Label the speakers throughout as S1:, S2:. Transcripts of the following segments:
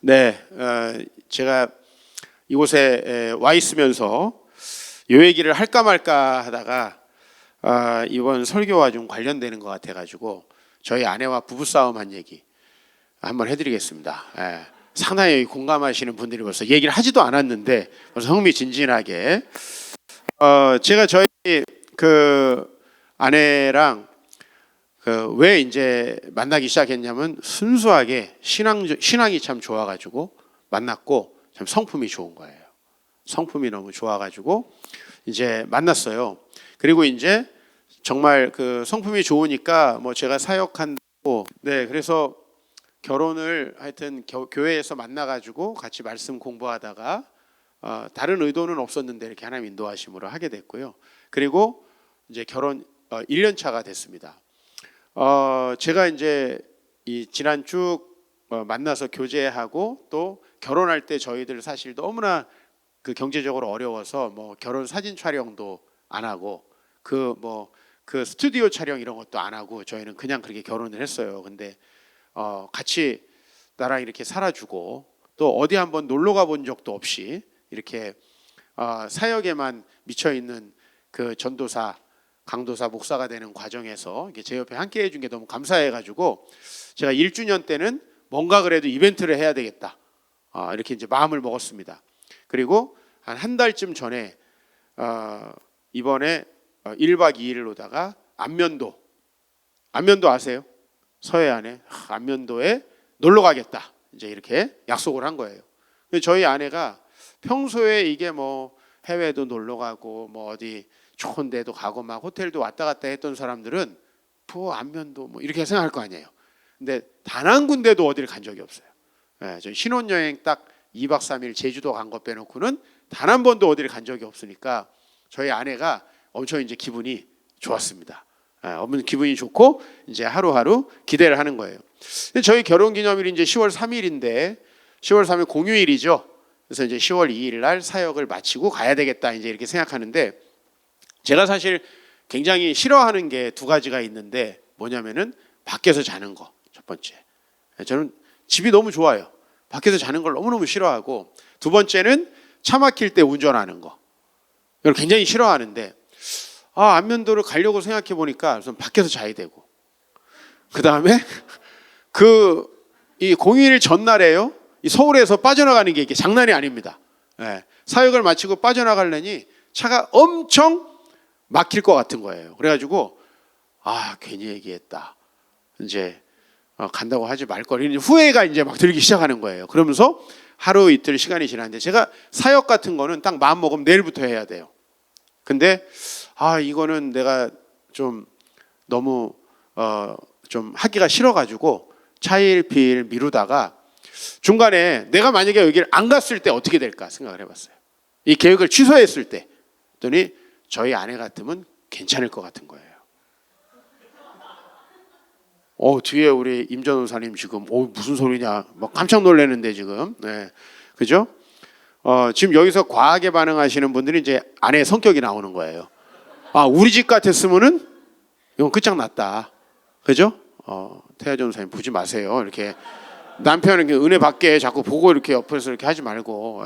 S1: 네, 제가 이곳에 와 있으면서 요 얘기를 할까 말까 하다가 이번 설교와 좀 관련되는 것 같아가지고 저희 아내와 부부싸움 한 얘기 한번 해드리겠습니다. 상당히 공감하시는 분들이 벌써 얘기를 하지도 않았는데 벌써 흥미진진하게 제가 저희 그 아내랑 왜 이제 만나기 시작했냐면 순수하게 신앙이 참 좋아가지고 만났고 참 성품이 좋은 거예요. 성품이 너무 좋아가지고 이제 만났어요. 그리고 이제 정말 그 성품이 좋으니까 뭐 제가 사역한다고 그래서 결혼을 하여튼 교회에서 만나가지고 같이 말씀 공부하다가 다른 의도는 없었는데 이렇게 하나님 인도하심으로 하게 됐고요. 그리고 이제 결혼 1년 차가 됐습니다. 제가 이제 이 지난 쭉 만나서 교제하고 또 결혼할 때 저희들 사실 너무나 그 경제적으로 어려워서 뭐 결혼 사진 촬영도 안 하고 그 스튜디오 촬영 이런 것도 안 하고 저희는 그냥 그렇게 결혼을 했어요. 근데 같이 나랑 이렇게 살아주고 또 어디 한번 놀러 가본 적도 없이 이렇게 사역에만 미쳐 있는 그 전도사 강도사 목사가 되는 과정에서 제 옆에 함께 해준 게 너무 감사해가지고 제가 1주년 때는 뭔가 그래도 이벤트를 해야 되겠다 이렇게 이제 마음을 먹었습니다. 그리고 한 달쯤 전에 이번에 1박 2일로다가 안면도 아세요? 서해안에 안면도에 놀러 가겠다 이제 이렇게 약속을 한 거예요. 저희 아내가 평소에 이게 뭐 해외도 놀러 가고 뭐 어디 좋은 데도 가고 막 호텔도 왔다 갔다 했던 사람들은 안면도 뭐 이렇게 생각할 거 아니에요. 근데 단 한 군데도 어디를 간 적이 없어요. 저희 신혼여행 딱 2박 3일 제주도 간 거 빼놓고는 단 한 번도 어디를 간 적이 없으니까 저희 아내가 엄청 이제 기분이 좋았습니다. 엄청 기분이 좋고 이제 하루하루 기대를 하는 거예요. 근데 저희 결혼기념일이 이제 10월 3일인데 10월 3일 공휴일이죠. 그래서 이제 10월 2일 날 사역을 마치고 가야 되겠다 이제 이렇게 생각하는데 제가 사실 굉장히 싫어하는 게 두 가지가 있는데 뭐냐면은 밖에서 자는 거 첫 번째. 저는 집이 너무 좋아요. 밖에서 자는 걸 너무너무 싫어하고 두 번째는 차 막힐 때 운전하는 거. 이걸 굉장히 싫어하는데 안면도를 가려고 생각해 보니까 우선 밖에서 자야 되고 그 다음에 이 공휴일 전날에요. 이 서울에서 빠져나가는 게 이게 장난이 아닙니다. 사역을 마치고 빠져나가려니 차가 엄청 막힐 것 같은 거예요. 그래가지고 괜히 얘기했다. 이제 간다고 하지 말 걸. 후회가 이제 막 들기 시작하는 거예요. 그러면서 하루 이틀 시간이 지났는데 제가 사역 같은 거는 딱 마음 먹으면 내일부터 해야 돼요. 근데 이거는 내가 좀 너무 좀 하기가 싫어가지고 차일피일 미루다가 중간에 내가 만약에 여기를 안 갔을 때 어떻게 될까 생각을 해봤어요. 이 계획을 취소했을 때 그랬더니 저희 아내 같으면 괜찮을 것 같은 거예요. 뒤에 우리 임 전도사님 지금 무슨 소리냐 막 깜짝 놀라는데 지금 그죠? 지금 여기서 과하게 반응하시는 분들이 이제 아내의 성격이 나오는 거예요. 우리 집 같았으면은 이건 끝장났다. 그죠? 태아 전도사님 보지 마세요. 이렇게 남편은 은혜 받게 자꾸 보고 이렇게 옆에서 이렇게 하지 말고.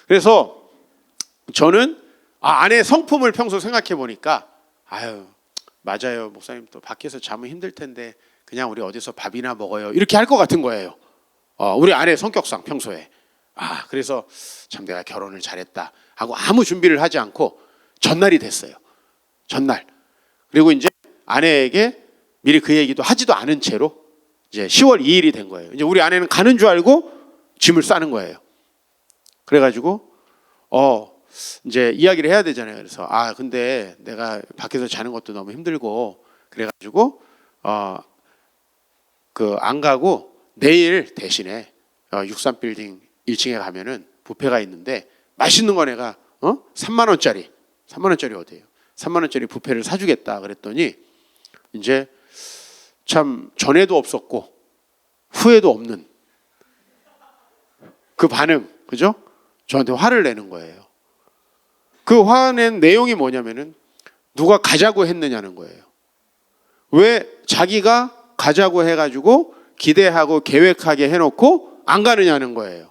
S1: 그래서 저는 아내의 성품을 평소 생각해 보니까 맞아요 목사님 또 밖에서 자면 힘들 텐데 그냥 우리 어디서 밥이나 먹어요 이렇게 할 것 같은 거예요. 우리 아내의 성격상 평소에. 그래서 참 내가 결혼을 잘했다 하고 아무 준비를 하지 않고 전날이 됐어요. 전날. 그리고 이제 아내에게 미리 그 얘기도 하지도 않은 채로 이제 10월 2일이 된 거예요. 이제 우리 아내는 가는 줄 알고 짐을 싸는 거예요. 그래가지고 이제 이야기를 해야 되잖아요. 그래서 근데 내가 밖에서 자는 것도 너무 힘들고 그래가지고 안 가고 내일 대신에 63빌딩 1층에 가면은 뷔페가 있는데 맛있는 거 내가 3만 원짜리 어디예요? 3만 원짜리 뷔페를 사주겠다 그랬더니 이제 참 전에도 없었고 후에도 없는 그 반응, 그죠? 저한테 화를 내는 거예요. 그 화낸 내용이 뭐냐면은 누가 가자고 했느냐는 거예요. 왜 자기가 가자고 해가지고 기대하고 계획하게 해놓고 안 가느냐는 거예요.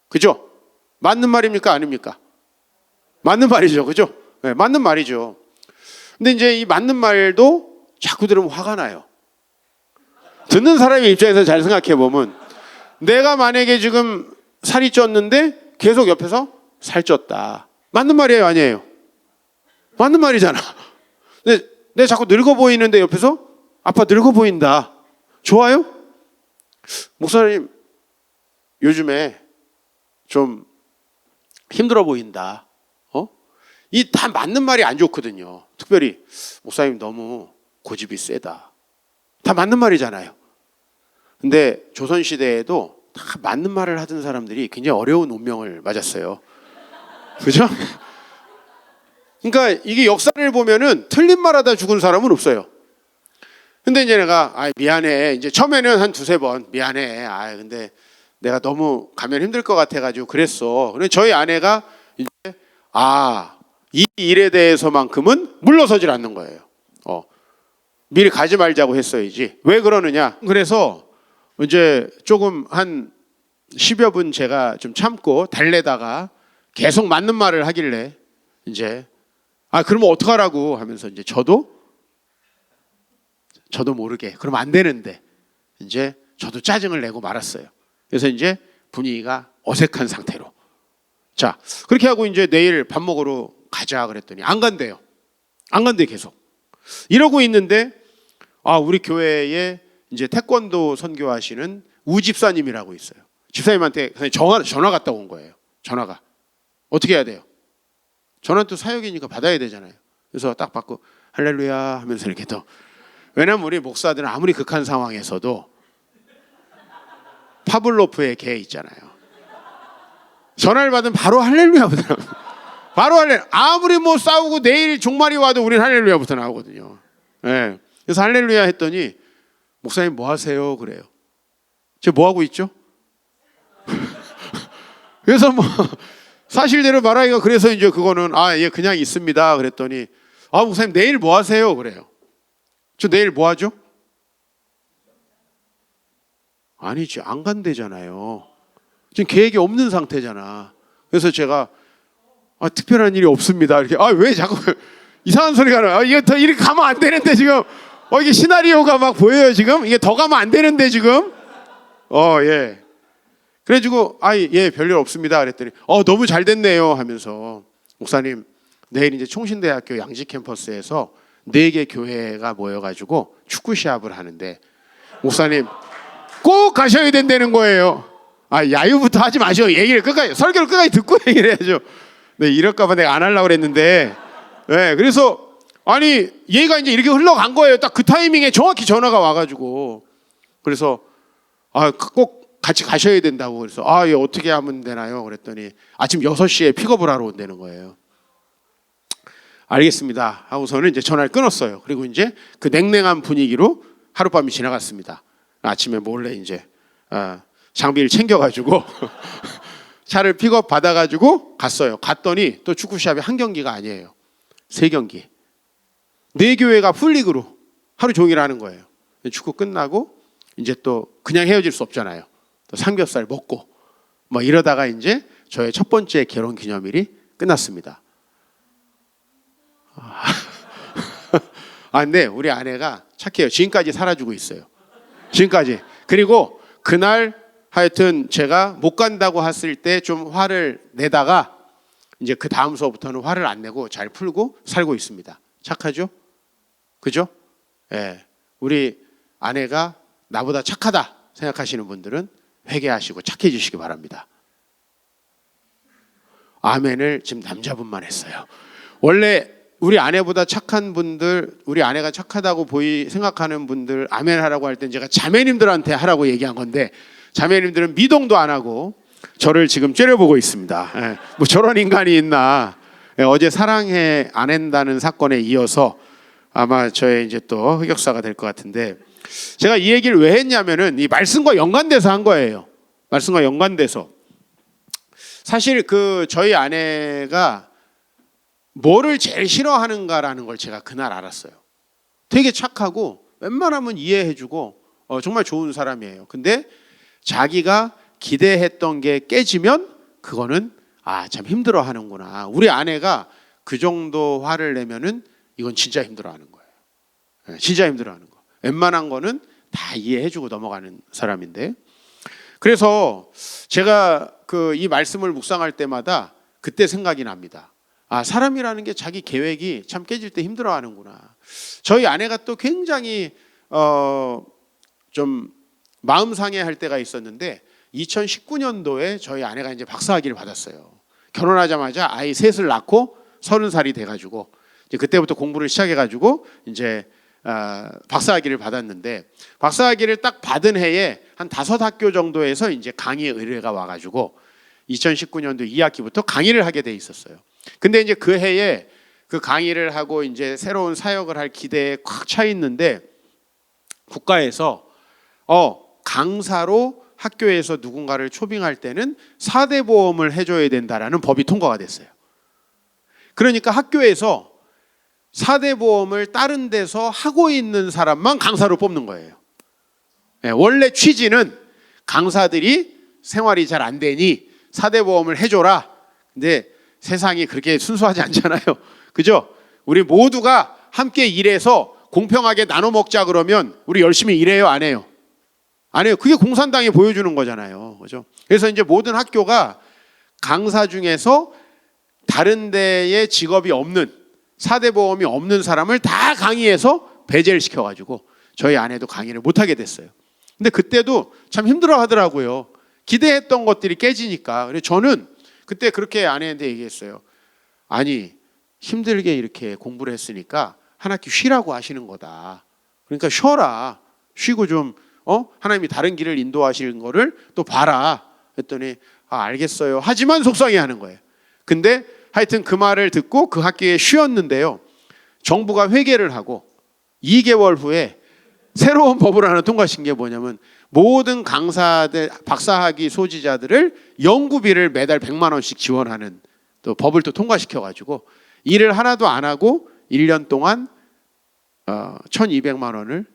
S1: 그죠? 맞는 말입니까? 아닙니까? 맞는 말이죠. 그죠? 네, 맞는 말이죠. 근데 이제 이 맞는 말도 자꾸 들으면 화가 나요. 듣는 사람의 입장에서 잘 생각해 보면 내가 만약에 지금 살이 쪘는데 계속 옆에서 살쪘다. 맞는 말이에요, 아니에요? 맞는 말이잖아. 근데 내가 자꾸 늙어 보이는데 옆에서 아빠 늙어 보인다. 좋아요? 목사님 요즘에 좀 힘들어 보인다. 이 다 맞는 말이 안 좋거든요. 특별히 목사님 너무 고집이 세다. 다 맞는 말이잖아요. 근데 조선시대에도 다 맞는 말을 하던 사람들이 굉장히 어려운 운명을 맞았어요. 그죠? 그러니까 이게 역사를 보면은 틀린 말 하다 죽은 사람은 없어요. 근데 이제 내가 미안해. 이제 처음에는 한 두세 번 미안해. 근데 내가 너무 가면 힘들 것 같아가지고 그랬어. 근데 저희 아내가 이제 이 일에 대해서만큼은 물러서질 않는 거예요. 미리 가지 말자고 했어야지. 왜 그러느냐? 그래서 이제 조금 한 10여 분 제가 좀 참고 달래다가 계속 맞는 말을 하길래 이제 그러면 어떡하라고 하면서 이제 저도 모르게 그러면 안 되는데 이제 저도 짜증을 내고 말았어요. 그래서 이제 분위기가 어색한 상태로. 자, 그렇게 하고 이제 내일 밥 먹으러 가자 그랬더니 안 간대요. 안 간대 계속. 이러고 있는데 우리 교회에 이제 태권도 선교하시는 우 집사님이라고 있어요. 집사님한테 전화 갔다 온 거예요. 전화가. 어떻게 해야 돼요? 전화는 또 사역이니까 받아야 되잖아요. 그래서 딱 받고 할렐루야 하면서 이렇게 또. 왜냐면 우리 목사들은 아무리 극한 상황에서도 파블로프의 개 있잖아요. 전화를 받으면 바로 할렐루야부터 바로 할렐루야. 아무리 뭐 싸우고 내일 종말이 와도 우리는 할렐루야부터 나오거든요. 네. 그래서 할렐루야 했더니 목사님 뭐 하세요? 그래요. 제가 뭐 하고 있죠? 그래서 뭐 사실대로 말하기가 그래서 이제 그거는 예 그냥 있습니다. 그랬더니 목사님 내일 뭐 하세요? 그래요. 저 내일 뭐 하죠? 아니지 안 간대잖아요. 지금 계획이 없는 상태잖아. 그래서 제가 특별한 일이 없습니다. 이렇게 왜 자꾸 이상한 소리가 나요? 이게 더 이렇게 가면 안 되는데 지금 이게 시나리오가 막 보여요 지금. 이게 더 가면 안 되는데 지금. 예. 그래가지고 예 별일 없습니다. 그랬더니 너무 잘 됐네요 하면서 목사님 내일 이제 총신대학교 양지 캠퍼스에서 4개 교회가 모여가지고 축구 시합을 하는데 목사님 꼭 가셔야 된다는 거예요. 야유부터 하지 마시오. 얘기를 끝까지 설교를 끝까지 듣고 얘기를 해야죠. 네, 이럴까봐 내가 안 하려고 그랬는데 네, 그래서 얘가 이제 이렇게 흘러간 거예요. 딱 그 타이밍에 정확히 전화가 와가지고 그래서 꼭 같이 가셔야 된다고 그래서 예, 어떻게 하면 되나요? 그랬더니 아침 6시에 픽업을 하러 온다는 거예요. 알겠습니다 하고서는 이제 전화를 끊었어요. 그리고 이제 그 냉랭한 분위기로 하룻밤이 지나갔습니다. 아침에 몰래 이제 장비를 챙겨가지고 차를 픽업 받아가지고 갔어요. 갔더니 또 축구 시합이 한 경기가 아니에요. 3경기. 4교회가 풀리그로 하루 종일 하는 거예요. 축구 끝나고 이제 또 그냥 헤어질 수 없잖아요. 또 삼겹살 먹고 뭐 이러다가 이제 저의 첫 번째 결혼 기념일이 끝났습니다. 근데 우리 아내가 착해요. 지금까지 살아주고 있어요. 지금까지. 그리고 그날 하여튼 제가 못 간다고 했을 때 좀 화를 내다가 이제 그 다음 수업부터는 화를 안 내고 잘 풀고 살고 있습니다. 착하죠? 그죠? 예. 우리 아내가 나보다 착하다 생각하시는 분들은 회개하시고 착해지시기 바랍니다. 아멘을 지금 남자분만 했어요. 원래 우리 아내보다 착한 분들, 우리 아내가 착하다고 생각하는 분들 아멘 하라고 할 땐 제가 자매님들한테 하라고 얘기한 건데 자매님들은 미동도 안 하고 저를 지금 째려보고 있습니다. 예, 뭐 저런 인간이 있나. 예, 어제 사랑해 안 한다는 사건에 이어서 아마 저의 이제 또 흑역사가 될 것 같은데 제가 이 얘기를 왜 했냐면은 이 말씀과 연관돼서 한 거예요. 말씀과 연관돼서. 사실 저희 아내가 뭐를 제일 싫어하는가라는 걸 제가 그날 알았어요. 되게 착하고 웬만하면 이해해주고 정말 좋은 사람이에요. 근데 자기가 기대했던 게 깨지면 그거는 참 힘들어 하는구나. 우리 아내가 그 정도 화를 내면은 이건 진짜 힘들어 하는 거예요. 진짜 힘들어 하는 거. 웬만한 거는 다 이해해주고 넘어가는 사람인데, 그래서 제가 이 말씀을 묵상할 때마다 그때 생각이 납니다. 사람이라는 게 자기 계획이 참 깨질 때 힘들어 하는구나. 저희 아내가 또 굉장히 좀 마음 상해할 때가 있었는데 2019년도에 저희 아내가 이제 박사학위를 받았어요. 결혼하자마자 아이 셋을 낳고 30살이 돼가지고 이제 그때부터 공부를 시작해가지고 이제 박사학위를 받았는데, 박사학위를 딱 받은 해에 한 5학교 정도에서 이제 강의 의뢰가 와가지고 2019년도 2학기부터 강의를 하게 돼 있었어요. 근데 이제 그 해에 그 강의를 하고 이제 새로운 사역을 할 기대에 꽉 차 있는데, 국가에서 강사로 학교에서 누군가를 초빙할 때는 4대 보험을 해줘야 된다라는 법이 통과가 됐어요. 그러니까 학교에서 4대 보험을 다른 데서 하고 있는 사람만 강사로 뽑는 거예요. 원래 취지는 강사들이 생활이 잘 안 되니 4대 보험을 해줘라. 근데 세상이 그렇게 순수하지 않잖아요. 그죠? 우리 모두가 함께 일해서 공평하게 나눠 먹자 그러면 우리 열심히 일해요, 안 해요? 안 해요. 그게 공산당이 보여주는 거잖아요. 그죠? 그래서 이제 모든 학교가 강사 중에서 다른 데에 직업이 없는, 4대 보험이 없는 사람을 다 강의해서 배제를 시켜가지고 저희 아내도 강의를 못하게 됐어요. 근데 그때도 참 힘들어 하더라고요. 기대했던 것들이 깨지니까. 그래서 저는 그때 그렇게 아내한테 얘기했어요. 아니, 힘들게 이렇게 공부를 했으니까 한 학기 쉬라고 하시는 거다. 그러니까 쉬어라. 쉬고 좀 하나님이 다른 길을 인도하시는 거를 또 봐라. 했더니 알겠어요. 하지만 속상해하는 거예요. 근데 하여튼 그 말을 듣고 그 학기에 쉬었는데요, 정부가 회계를 하고 2개월 후에 새로운 법을 하나 통과시킨 게 뭐냐면, 모든 강사들, 박사학위 소지자들을 연구비를 매달 100만 원씩 지원하는 또 법을 또 통과시켜가지고 일을 하나도 안 하고 1년 동안 1,200만 원을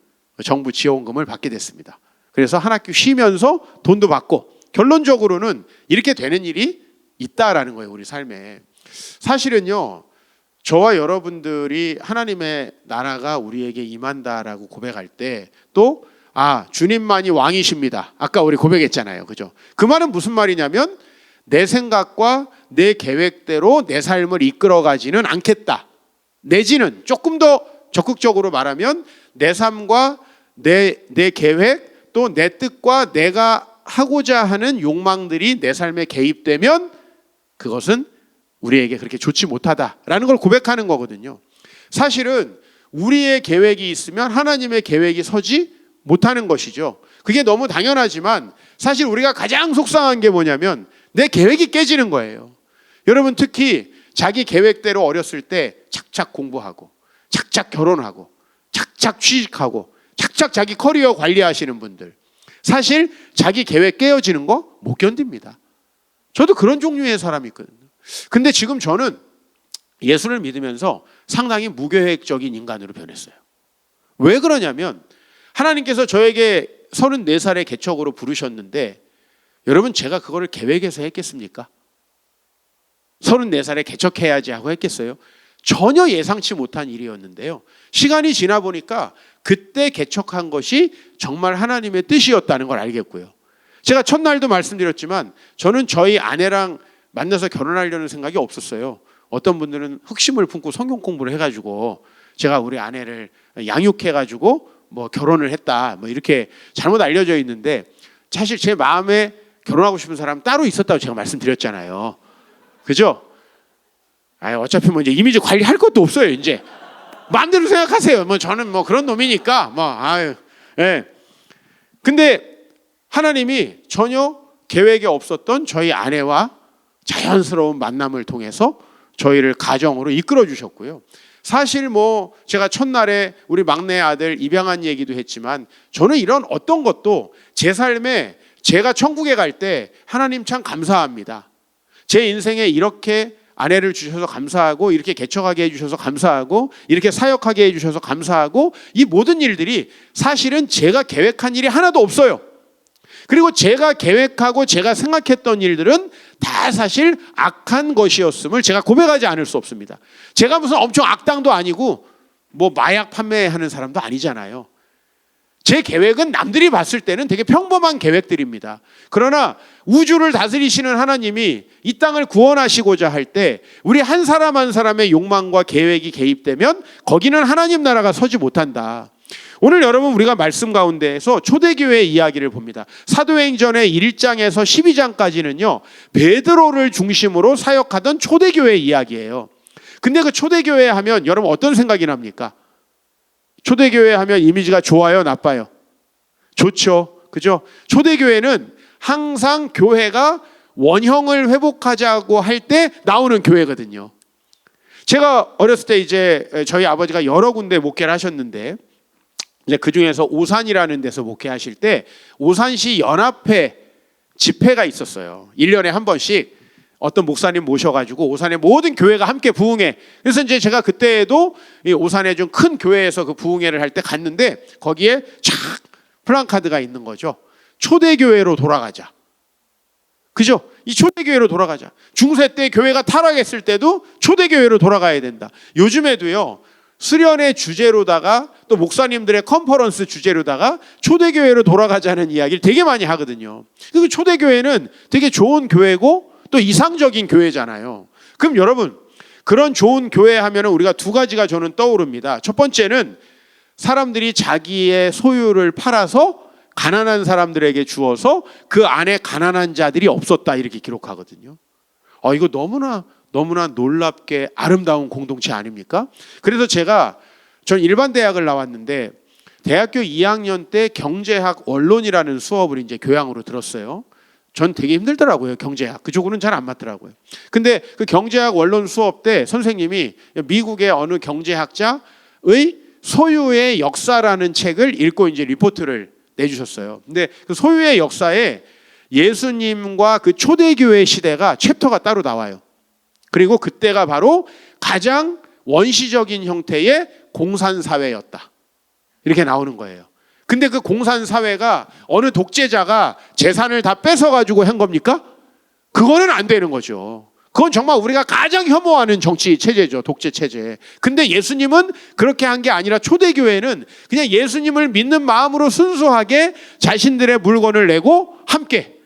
S1: 정부 지원금을 받게 됐습니다. 그래서 한 학기 쉬면서 돈도 받고, 결론적으로는 이렇게 되는 일이 있다라는 거예요, 우리 삶에. 사실은요, 저와 여러분들이 하나님의 나라가 우리에게 임한다라고 고백할 때 또 주님만이 왕이십니다. 아까 우리 고백했잖아요. 그죠? 그 말은 무슨 말이냐면, 내 생각과 내 계획대로 내 삶을 이끌어가지는 않겠다. 내지는 조금 더 적극적으로 말하면 내 삶과 내 계획, 또 내 뜻과 내가 하고자 하는 욕망들이 내 삶에 개입되면 그것은 우리에게 그렇게 좋지 못하다라는 걸 고백하는 거거든요. 사실은 우리의 계획이 있으면 하나님의 계획이 서지 못하는 것이죠. 그게 너무 당연하지만 사실 우리가 가장 속상한 게 뭐냐면 내 계획이 깨지는 거예요. 여러분, 특히 자기 계획대로 어렸을 때 착착 공부하고 착착 결혼하고 착착 취직하고 착착 자기 커리어 관리하시는 분들, 사실 자기 계획 깨어지는 거 못 견딥니다. 저도 그런 종류의 사람이 있거든요. 근데 지금 저는 예수를 믿으면서 상당히 무계획적인 인간으로 변했어요. 왜 그러냐면, 하나님께서 저에게 34살의 개척으로 부르셨는데, 여러분, 제가 그거를 계획해서 했겠습니까? 34살에 개척해야지 하고 했겠어요? 전혀 예상치 못한 일이었는데요, 시간이 지나 보니까 그때 개척한 것이 정말 하나님의 뜻이었다는 걸 알겠고요. 제가 첫날도 말씀드렸지만 저는 저희 아내랑 만나서 결혼하려는 생각이 없었어요. 어떤 분들은 흑심을 품고 성경 공부를 해가지고 제가 우리 아내를 양육해가지고 뭐 결혼을 했다, 뭐 이렇게 잘못 알려져 있는데, 사실 제 마음에 결혼하고 싶은 사람 따로 있었다고 제가 말씀드렸잖아요. 그죠? 어차피 뭐 이제 이미지 관리할 것도 없어요. 이제 마음대로 생각하세요. 뭐 저는 뭐 그런 놈이니까 예. 근데 하나님이 전혀 계획에 없었던 저희 아내와 자연스러운 만남을 통해서 저희를 가정으로 이끌어 주셨고요. 사실 뭐 제가 첫날에 우리 막내 아들 입양한 얘기도 했지만, 저는 이런 어떤 것도 제 삶에, 제가 천국에 갈 때 하나님 참 감사합니다. 제 인생에 이렇게 아내를 주셔서 감사하고, 이렇게 개척하게 해주셔서 감사하고, 이렇게 사역하게 해주셔서 감사하고, 이 모든 일들이 사실은 제가 계획한 일이 하나도 없어요. 그리고 제가 계획하고 제가 생각했던 일들은 다 사실 악한 것이었음을 제가 고백하지 않을 수 없습니다. 제가 무슨 엄청 악당도 아니고 뭐 마약 판매하는 사람도 아니잖아요. 제 계획은 남들이 봤을 때는 되게 평범한 계획들입니다. 그러나 우주를 다스리시는 하나님이 이 땅을 구원하시고자 할 때 우리 한 사람 한 사람의 욕망과 계획이 개입되면 거기는 하나님 나라가 서지 못한다. 오늘 여러분 우리가 말씀 가운데에서 초대교회 이야기를 봅니다. 사도행전의 1장에서 12장까지는요 베드로를 중심으로 사역하던 초대교회 이야기예요. 근데 그 초대교회 하면 여러분 어떤 생각이 납니까? 초대교회 하면 이미지가 좋아요, 나빠요? 좋죠, 그죠? 초대교회는 항상 교회가 원형을 회복하자고 할 때 나오는 교회거든요. 제가 어렸을 때 이제 저희 아버지가 여러 군데 목회를 하셨는데 이제 그 중에서 오산이라는 데서 목회하실 때 오산시 연합회 집회가 있었어요. 1년에 한 번씩 어떤 목사님 모셔가지고 오산의 모든 교회가 함께 부흥회. 그래서 이제 제가 그때에도 이 오산의 좀 큰 교회에서 그 부흥회를 할 때 갔는데 거기에 쫙 플랜카드가 있는 거죠. 초대교회로 돌아가자. 그죠? 이 초대교회로 돌아가자. 중세 때 교회가 타락했을 때도 초대교회로 돌아가야 된다. 요즘에도요. 수련의 주제로다가 또 목사님들의 컨퍼런스 주제로다가 초대교회로 돌아가자는 이야기를 되게 많이 하거든요. 그 초대교회는 되게 좋은 교회고 또 이상적인 교회잖아요. 그럼 여러분 그런 좋은 교회 하면 우리가 두 가지가 저는 떠오릅니다. 첫 번째는 사람들이 자기의 소유를 팔아서 가난한 사람들에게 주어서 그 안에 가난한 자들이 없었다 이렇게 기록하거든요. 이거 너무나 놀랍게 아름다운 공동체 아닙니까? 그래서 전 일반 대학을 나왔는데 대학교 2학년 때 경제학 원론이라는 수업을 이제 교양으로 들었어요. 전 되게 힘들더라고요. 경제학 그쪽으로는 잘 안 맞더라고요. 근데 그 경제학 원론 수업 때 선생님이 미국의 어느 경제학자의 소유의 역사라는 책을 읽고 이제 리포트를 내주셨어요. 근데 그 소유의 역사에 예수님과 그 초대교회 시대가 챕터가 따로 나와요. 그리고 그때가 바로 가장 원시적인 형태의 공산사회였다. 이렇게 나오는 거예요. 근데 그 공산사회가 어느 독재자가 재산을 다 뺏어가지고 한 겁니까? 그거는 안 되는 거죠. 그건 정말 우리가 가장 혐오하는 정치 체제죠. 독재 체제. 근데 예수님은 그렇게 한 게 아니라 초대교회는 그냥 예수님을 믿는 마음으로 순수하게 자신들의 물건을 내고 함께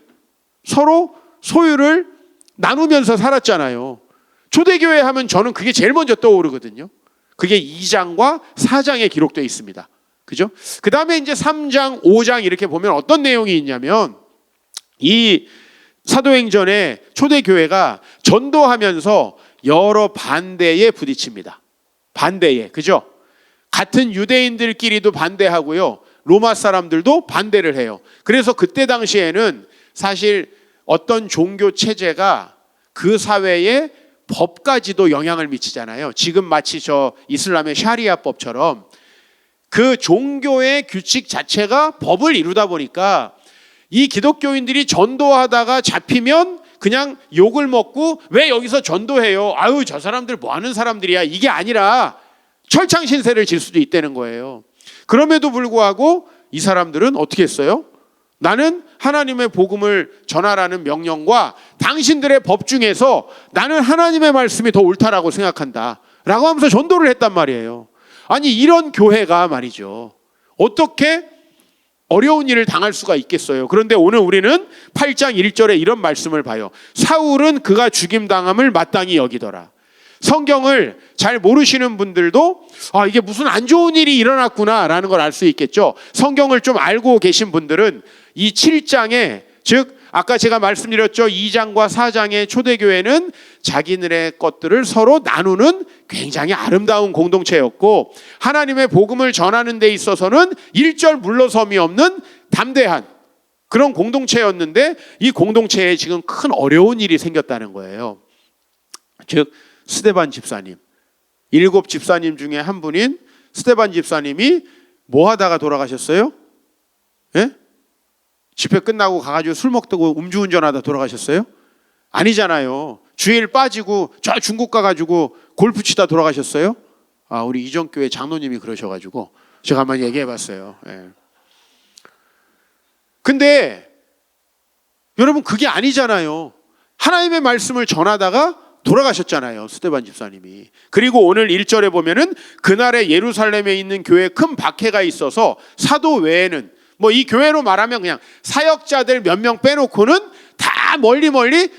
S1: 서로 소유를 나누면서 살았잖아요. 초대교회 하면 저는 그게 제일 먼저 떠오르거든요. 그게 2장과 4장에 기록되어 있습니다. 그죠? 그 다음에 이제 3장, 5장 이렇게 보면 어떤 내용이 있냐면 이 사도행전에 초대교회가 전도하면서 여러 반대에 부딪힙니다. 반대에, 그죠? 같은 유대인들끼리도 반대하고요. 로마 사람들도 반대를 해요. 그래서 그때 당시에는 사실 어떤 종교 체제가 그 사회에 법까지도 영향을 미치잖아요. 지금 마치 저 이슬람의 샤리아법처럼 그 종교의 규칙 자체가 법을 이루다 보니까 이 기독교인들이 전도하다가 잡히면 그냥 욕을 먹고 왜 여기서 전도해요? 아유 저 사람들 뭐 하는 사람들이야. 이게 아니라 철창 신세를 질 수도 있다는 거예요. 그럼에도 불구하고 이 사람들은 어떻게 했어요? 나는 하나님의 복음을 전하라는 명령과 당신들의 법 중에서 나는 하나님의 말씀이 더 옳다라고 생각한다 라고 하면서 전도를 했단 말이에요. 아니 이런 교회가 말이죠. 어떻게 어려운 일을 당할 수가 있겠어요. 그런데 오늘 우리는 8장 1절에 이런 말씀을 봐요. 사울은 그가 죽임당함을 마땅히 여기더라. 성경을 잘 모르시는 분들도 이게 무슨 안 좋은 일이 일어났구나 라는 걸 알 수 있겠죠. 성경을 좀 알고 계신 분들은 이 7장에 즉 아까 제가 말씀드렸죠. 2장과 4장의 초대교회는 자기들의 것들을 서로 나누는 굉장히 아름다운 공동체였고 하나님의 복음을 전하는 데 있어서는 일절 물러섬이 없는 담대한 그런 공동체였는데 이 공동체에 지금 큰 어려운 일이 생겼다는 거예요. 즉 스데반 집사님, 7 집사님 중에 한 분인 스데반 집사님이 뭐 하다가 돌아가셨어요? 예? 집회 끝나고 가가지고 술 먹다고 음주운전하다 돌아가셨어요? 아니잖아요. 주일 빠지고 저 중국 가가지고 골프 치다 돌아가셨어요? 우리 이전교회 장로님이 그러셔가지고 제가 한번 얘기해봤어요. 예. 근데 여러분 그게 아니잖아요. 하나님의 말씀을 전하다가 돌아가셨잖아요, 스데반 집사님이. 그리고 오늘 1절에 보면은 그날에 예루살렘에 있는 교회에 큰 박해가 있어서 사도 외에는, 뭐 이 교회로 말하면 그냥 사역자들 몇 명 빼놓고는 다 멀리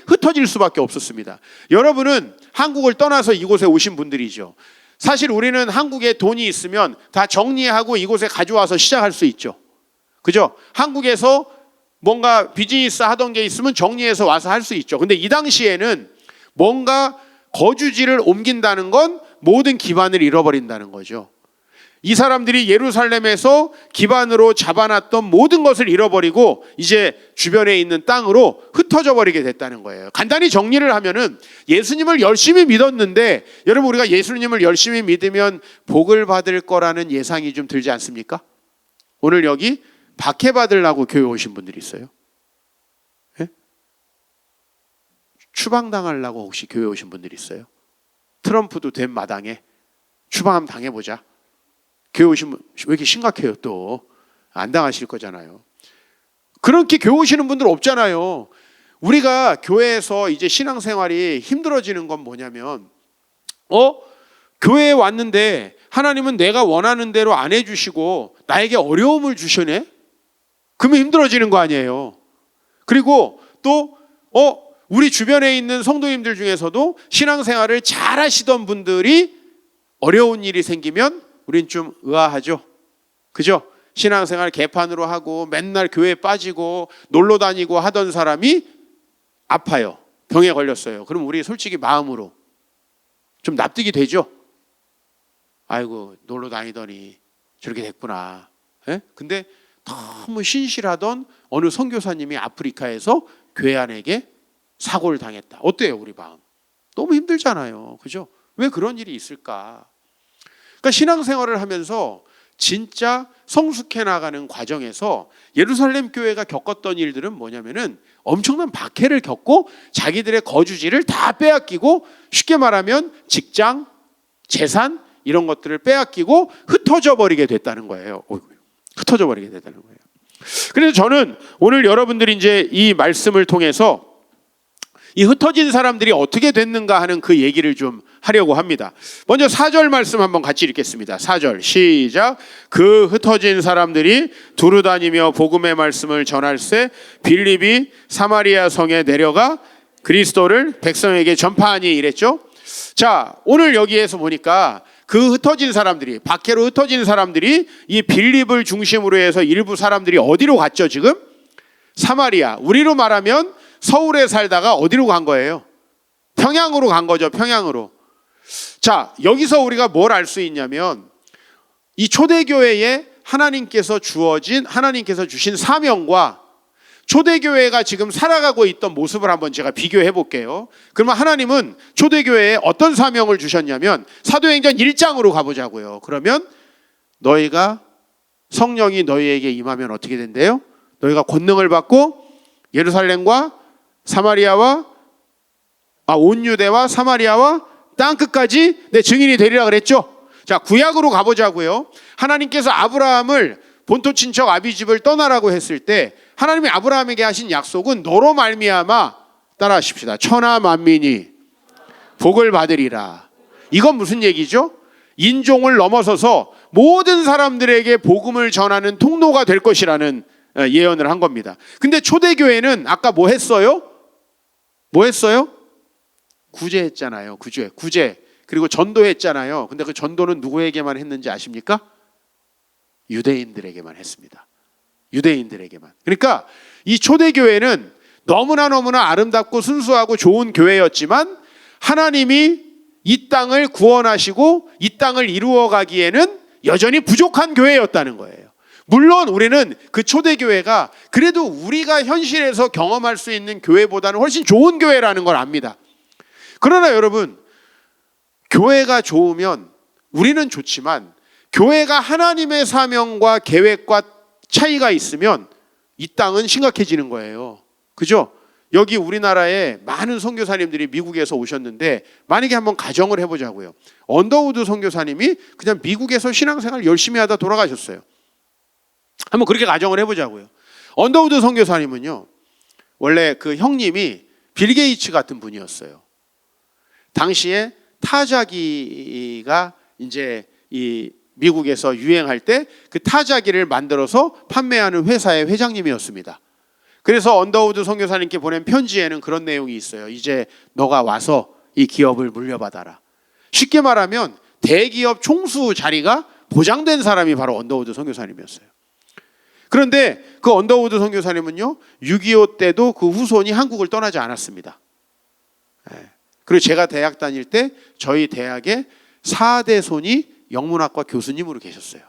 S1: 흩어질 수밖에 없었습니다. 여러분은 한국을 떠나서 이곳에 오신 분들이죠. 사실 우리는 한국에 돈이 있으면 다 정리하고 이곳에 가져와서 시작할 수 있죠. 그죠? 한국에서 뭔가 비즈니스 하던 게 있으면 정리해서 와서 할 수 있죠. 근데 이 당시에는 뭔가 거주지를 옮긴다는 건 모든 기반을 잃어버린다는 거죠. 이 사람들이 예루살렘에서 기반으로 잡아놨던 모든 것을 잃어버리고 이제 주변에 있는 땅으로 흩어져 버리게 됐다는 거예요. 간단히 정리를 하면은 예수님을 열심히 믿었는데, 여러분 우리가 예수님을 열심히 믿으면 복을 받을 거라는 예상이 좀 들지 않습니까? 오늘 여기 박해 받으려고 교회 오신 분들이 있어요. 예? 추방당하려고 혹시 교회 오신 분들이 있어요? 트럼프도 된 마당에 추방 한번 당해보자. 교회 오시면 왜 이렇게 심각해요? 또 안 당하실 거잖아요. 그렇게 교회 오시는 분들 없잖아요. 우리가 교회에서 이제 신앙생활이 힘들어지는 건 뭐냐면, 교회에 왔는데 하나님은 내가 원하는 대로 안 해주시고 나에게 어려움을 주시네? 그러면 힘들어지는 거 아니에요. 그리고 또 우리 주변에 있는 성도님들 중에서도 신앙생활을 잘 하시던 분들이 어려운 일이 생기면 우린 좀 의아하죠. 그죠? 신앙생활 개판으로 하고 맨날 교회에 빠지고 놀러 다니고 하던 사람이 아파요. 병에 걸렸어요. 그럼 우리 솔직히 마음으로 좀 납득이 되죠? 아이고 놀러 다니더니 저렇게 됐구나. 예? 근데 너무 신실하던 어느 선교사님이 아프리카에서 교회안에게 사고를 당했다. 어때요 우리 마음? 너무 힘들잖아요. 그죠? 왜 그런 일이 있을까? 그러니까 신앙생활을 하면서 진짜 성숙해 나가는 과정에서 예루살렘 교회가 겪었던 일들은 뭐냐면은 엄청난 박해를 겪고 자기들의 거주지를 다 빼앗기고, 쉽게 말하면 직장, 재산 이런 것들을 빼앗기고 흩어져 버리게 됐다는 거예요. 흩어져 버리게 됐다는 거예요. 그래서 저는 오늘 여러분들이 이제 이 말씀을 통해서 이 흩어진 사람들이 어떻게 됐는가 하는 그 얘기를 좀 하려고 합니다. 먼저 4절 말씀 한번 같이 읽겠습니다. 4절 시작. 그 흩어진 사람들이 두루 다니며 복음의 말씀을 전할세 빌립이 사마리아 성에 내려가 그리스도를 백성에게 전파하니 이랬죠. 자, 오늘 여기에서 보니까 그 흩어진 사람들이, 박해로 흩어진 사람들이 이 빌립을 중심으로 해서 일부 사람들이 어디로 갔죠 지금? 사마리아. 우리로 말하면 서울에 살다가 어디로 간 거예요? 평양으로 간 거죠. 평양으로. 자, 여기서 우리가 뭘 알 수 있냐면 이 초대교회에 하나님께서 주신 사명과 초대교회가 지금 살아가고 있던 모습을 한번 제가 비교해 볼게요. 그러면 하나님은 초대교회에 어떤 사명을 주셨냐면 사도행전 1장으로 가보자고요. 그러면 너희가 성령이 너희에게 임하면 어떻게 된대요? 너희가 권능을 받고 예루살렘과 사마리아와 온 유대와 사마리아와 땅끝까지 내 증인이 되리라 그랬죠. 자, 구약으로 가보자고요. 하나님께서 아브라함을 본토 친척 아비집을 떠나라고 했을 때 하나님이 아브라함에게 하신 약속은 너로 말미암아, 따라하십시다, 천하 만민이 복을 받으리라. 이건 무슨 얘기죠? 인종을 넘어서서 모든 사람들에게 복음을 전하는 통로가 될 것이라는 예언을 한 겁니다. 근데 초대교회는 아까 뭐 했어요? 구제했잖아요. 구제. 그리고 전도했잖아요. 근데 그 전도는 누구에게만 했는지 아십니까? 유대인들에게만 했습니다. 유대인들에게만. 그러니까 이 초대교회는 너무나 아름답고 순수하고 좋은 교회였지만 하나님이 이 땅을 구원하시고 이 땅을 이루어 가기에는 여전히 부족한 교회였다는 거예요. 물론 우리는 그 초대교회가 그래도 우리가 현실에서 경험할 수 있는 교회보다는 훨씬 좋은 교회라는 걸 압니다. 그러나 여러분, 교회가 좋으면 우리는 좋지만 교회가 하나님의 사명과 계획과 차이가 있으면 이 땅은 심각해지는 거예요. 그죠? 여기 우리나라에 많은 선교사님들이 미국에서 오셨는데 만약에 한번 가정을 해보자고요. 언더우드 선교사님이 그냥 미국에서 신앙생활 열심히 하다 돌아가셨어요. 한번 그렇게 가정을 해보자고요. 언더우드 선교사님은요, 원래 그 형님이 빌 게이츠 같은 분이었어요. 당시에 타자기가 이제 이 미국에서 유행할 때 그 타자기를 만들어서 판매하는 회사의 회장님이었습니다. 그래서 언더우드 선교사님께 보낸 편지에는 그런 내용이 있어요. 이제 너가 와서 이 기업을 물려받아라. 쉽게 말하면 대기업 총수 자리가 보장된 사람이 바로 언더우드 선교사님이었어요. 그런데 그 언더우드 선교사님은요, 6.25 때도 그 후손이 한국을 떠나지 않았습니다. 그리고 제가 대학 다닐 때 저희 대학의 4대 손이 영문학과 교수님으로 계셨어요.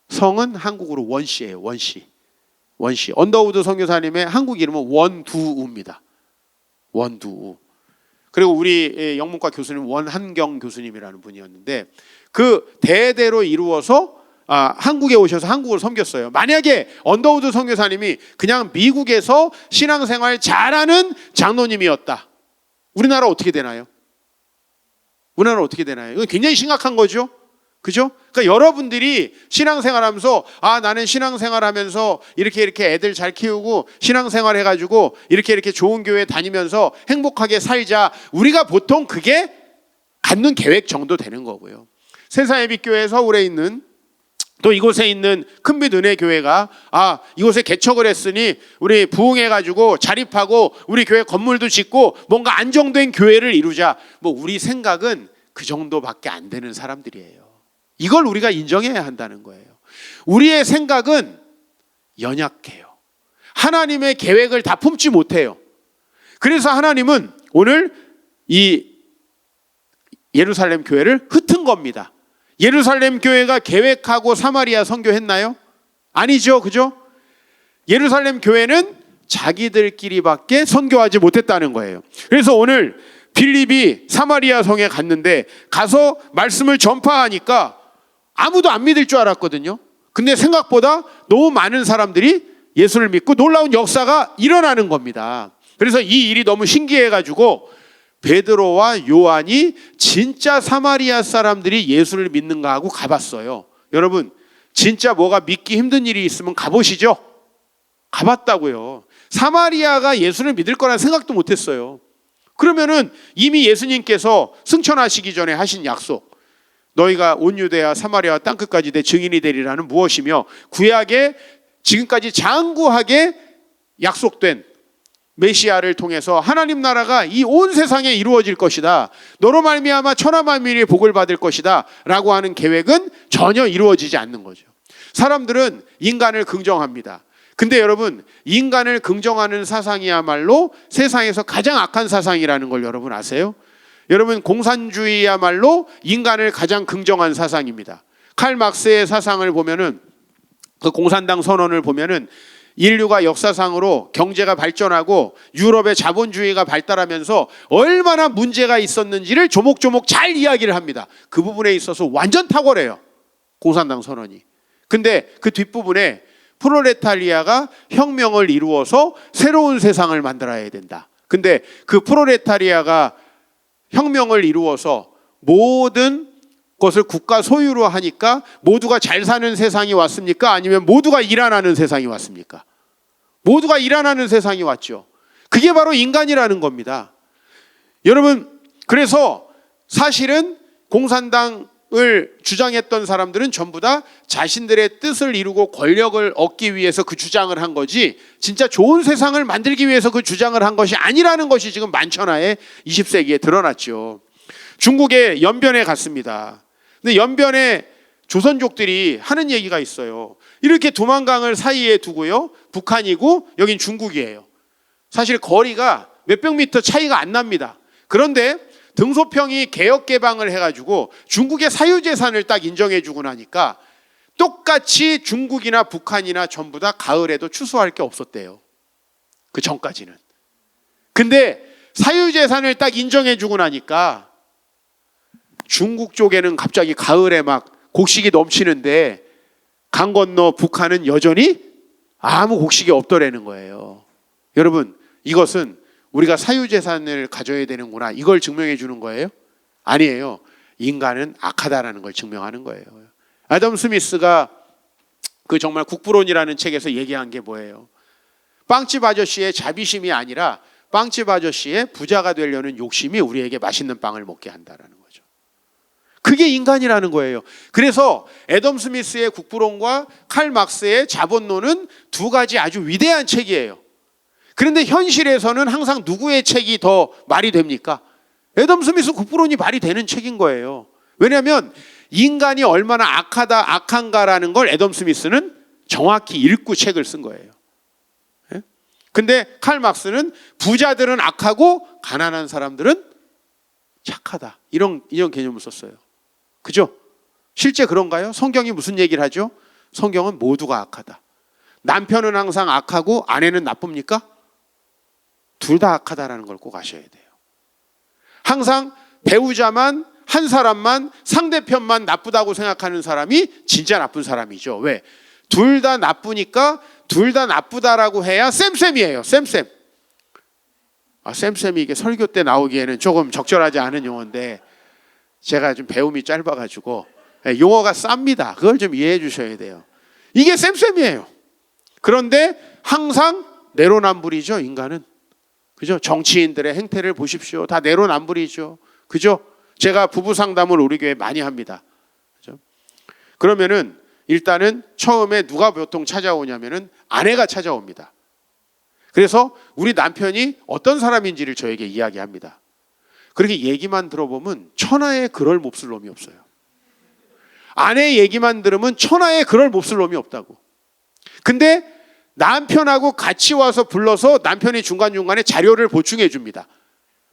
S1: 성은 한국어로 원씨예요. 원씨. 언더우드 선교사님의 한국 이름은 원두우입니다. 원두우. 그리고 우리 영문과 교수님 원한경 교수님이라는 분이었는데 그 대대로 이루어서 한국에 오셔서 한국을 섬겼어요. 만약에 언더우드 선교사님이 그냥 미국에서 신앙생활 잘하는 장로님이었다. 우리나라 어떻게 되나요? 우리나라 어떻게 되나요? 이건 굉장히 심각한 거죠. 그죠? 그러니까 여러분들이 신앙생활하면서 나는 신앙생활하면서 이렇게 애들 잘 키우고 신앙생활 해가지고 이렇게 좋은 교회 다니면서 행복하게 살자. 우리가 보통 그게 갖는 계획 정도 되는 거고요. 세사예비교회 서울에 있는 또 이곳에 있는 큰빛 은혜교회가 이곳에 개척을 했으니 우리 부흥해가지고 자립하고 우리 교회 건물도 짓고 뭔가 안정된 교회를 이루자. 뭐 우리 생각은 그 정도밖에 안 되는 사람들이에요. 이걸 우리가 인정해야 한다는 거예요. 우리의 생각은 연약해요. 하나님의 계획을 다 품지 못해요. 그래서 하나님은 오늘 이 예루살렘 교회를 흩은 겁니다. 예루살렘 교회가 계획하고 사마리아 선교했나요? 아니죠. 그죠? 예루살렘 교회는 자기들끼리밖에 선교하지 못했다는 거예요. 그래서 오늘 빌립이 사마리아 성에 갔는데 가서 말씀을 전파하니까 아무도 안 믿을 줄 알았거든요. 근데 생각보다 너무 많은 사람들이 예수를 믿고 놀라운 역사가 일어나는 겁니다. 그래서 이 일이 너무 신기해가지고 베드로와 요한이 진짜 사마리아 사람들이 예수를 믿는가 하고 가봤어요. 여러분, 진짜 뭐가 믿기 힘든 일이 있으면 가보시죠. 가봤다고요. 사마리아가 예수를 믿을 거란 생각도 못했어요. 그러면은 이미 예수님께서 승천하시기 전에 하신 약속, 너희가 온 유대야 사마리아와 땅끝까지 내 증인이 되리라는 무엇이며 구약에 지금까지 장구하게 약속된 메시아를 통해서 하나님 나라가 이 온 세상에 이루어질 것이다. 너로 말미암아 천하 만민이 복을 받을 것이다 라고 하는 계획은 전혀 이루어지지 않는 거죠. 사람들은 인간을 긍정합니다. 근데 여러분, 인간을 긍정하는 사상이야말로 세상에서 가장 악한 사상이라는 걸 여러분 아세요? 여러분, 공산주의야말로 인간을 가장 긍정한 사상입니다. 칼 막스의 사상을 보면은, 그 공산당 선언을 보면은 인류가 역사상으로 경제가 발전하고 유럽의 자본주의가 발달하면서 얼마나 문제가 있었는지를 조목조목 잘 이야기를 합니다. 그 부분에 있어서 완전 탁월해요, 공산당 선언이. 근데 그 뒷부분에 프롤레타리아가 혁명을 이루어서 새로운 세상을 만들어야 된다. 근데 그 프롤레타리아가 혁명을 이루어서 모든 것을 국가 소유로 하니까 모두가 잘 사는 세상이 왔습니까? 아니면 모두가 일 안 하는 세상이 왔습니까? 모두가 일 안 하는 세상이 왔죠. 그게 바로 인간이라는 겁니다. 여러분, 그래서 사실은 공산당을 주장했던 사람들은 전부 다 자신들의 뜻을 이루고 권력을 얻기 위해서 그 주장을 한 거지, 진짜 좋은 세상을 만들기 위해서 그 주장을 한 것이 아니라는 것이 지금 만천하에 20세기에 드러났죠. 중국의 연변에 갔습니다. 근데 연변에 조선족들이 하는 얘기가 있어요. 이렇게 두만강을 사이에 두고요, 북한이고 여긴 중국이에요. 사실 거리가 몇백 미터 차이가 안 납니다. 그런데 등소평이 개혁 개방을 해가지고 중국의 사유재산을 딱 인정해주고 나니까 똑같이 중국이나 북한이나 전부 다 가을에도 추수할 게 없었대요. 그 전까지는. 근데 사유재산을 딱 인정해주고 나니까 중국 쪽에는 갑자기 가을에 막 곡식이 넘치는데 강 건너 북한은 여전히 아무 곡식이 없더라는 거예요. 여러분, 이것은 우리가 사유재산을 가져야 되는구나, 이걸 증명해 주는 거예요? 아니에요. 인간은 악하다라는 걸 증명하는 거예요. 아담 스미스가 그 정말 국부론이라는 책에서 얘기한 게 뭐예요? 빵집 아저씨의 자비심이 아니라 빵집 아저씨의 부자가 되려는 욕심이 우리에게 맛있는 빵을 먹게 한다라는 거죠. 그게 인간이라는 거예요. 그래서 애덤 스미스의 국부론과 칼 막스의 자본론은 두 가지 아주 위대한 책이에요. 그런데 현실에서는 항상 누구의 책이 더 말이 됩니까? 애덤 스미스 국부론이 말이 되는 책인 거예요. 왜냐하면 인간이 얼마나 악한가라는 걸 애덤 스미스는 정확히 읽고 책을 쓴 거예요. 근데 칼 막스는 부자들은 악하고 가난한 사람들은 착하다. 이런 개념을 썼어요. 그죠? 실제 그런가요? 성경이 무슨 얘기를 하죠? 성경은 모두가 악하다. 남편은 항상 악하고 아내는 나쁩니까? 둘 다 악하다라는 걸 꼭 아셔야 돼요. 항상 배우자만 한 사람만 상대편만 나쁘다고 생각하는 사람이 진짜 나쁜 사람이죠. 왜? 둘 다 나쁘니까 둘 다 나쁘다라고 해야 쌤쌤이에요. 쌤쌤. 쌤쌤이 이게 설교 때 나오기에는 조금 적절하지 않은 용어인데 제가 좀 배움이 짧아가지고 용어가 쌉니다. 그걸 좀 이해해 주셔야 돼요. 이게 쌤쌤이에요. 그런데 항상 내로남불이죠, 인간은. 그죠? 정치인들의 행태를 보십시오. 다 내로남불이죠. 그죠? 제가 부부 상담을 우리 교회 많이 합니다. 그죠? 그러면은 일단은 처음에 누가 보통 찾아오냐면은 아내가 찾아옵니다. 그래서 우리 남편이 어떤 사람인지를 저에게 이야기합니다. 그렇게 얘기만 들어보면 천하에 그럴 몹쓸 놈이 없어요. 아내 얘기만 들으면 천하에 그럴 몹쓸 놈이 없다고. 근데 남편하고 같이 와서 불러서 남편이 중간중간에 자료를 보충해 줍니다.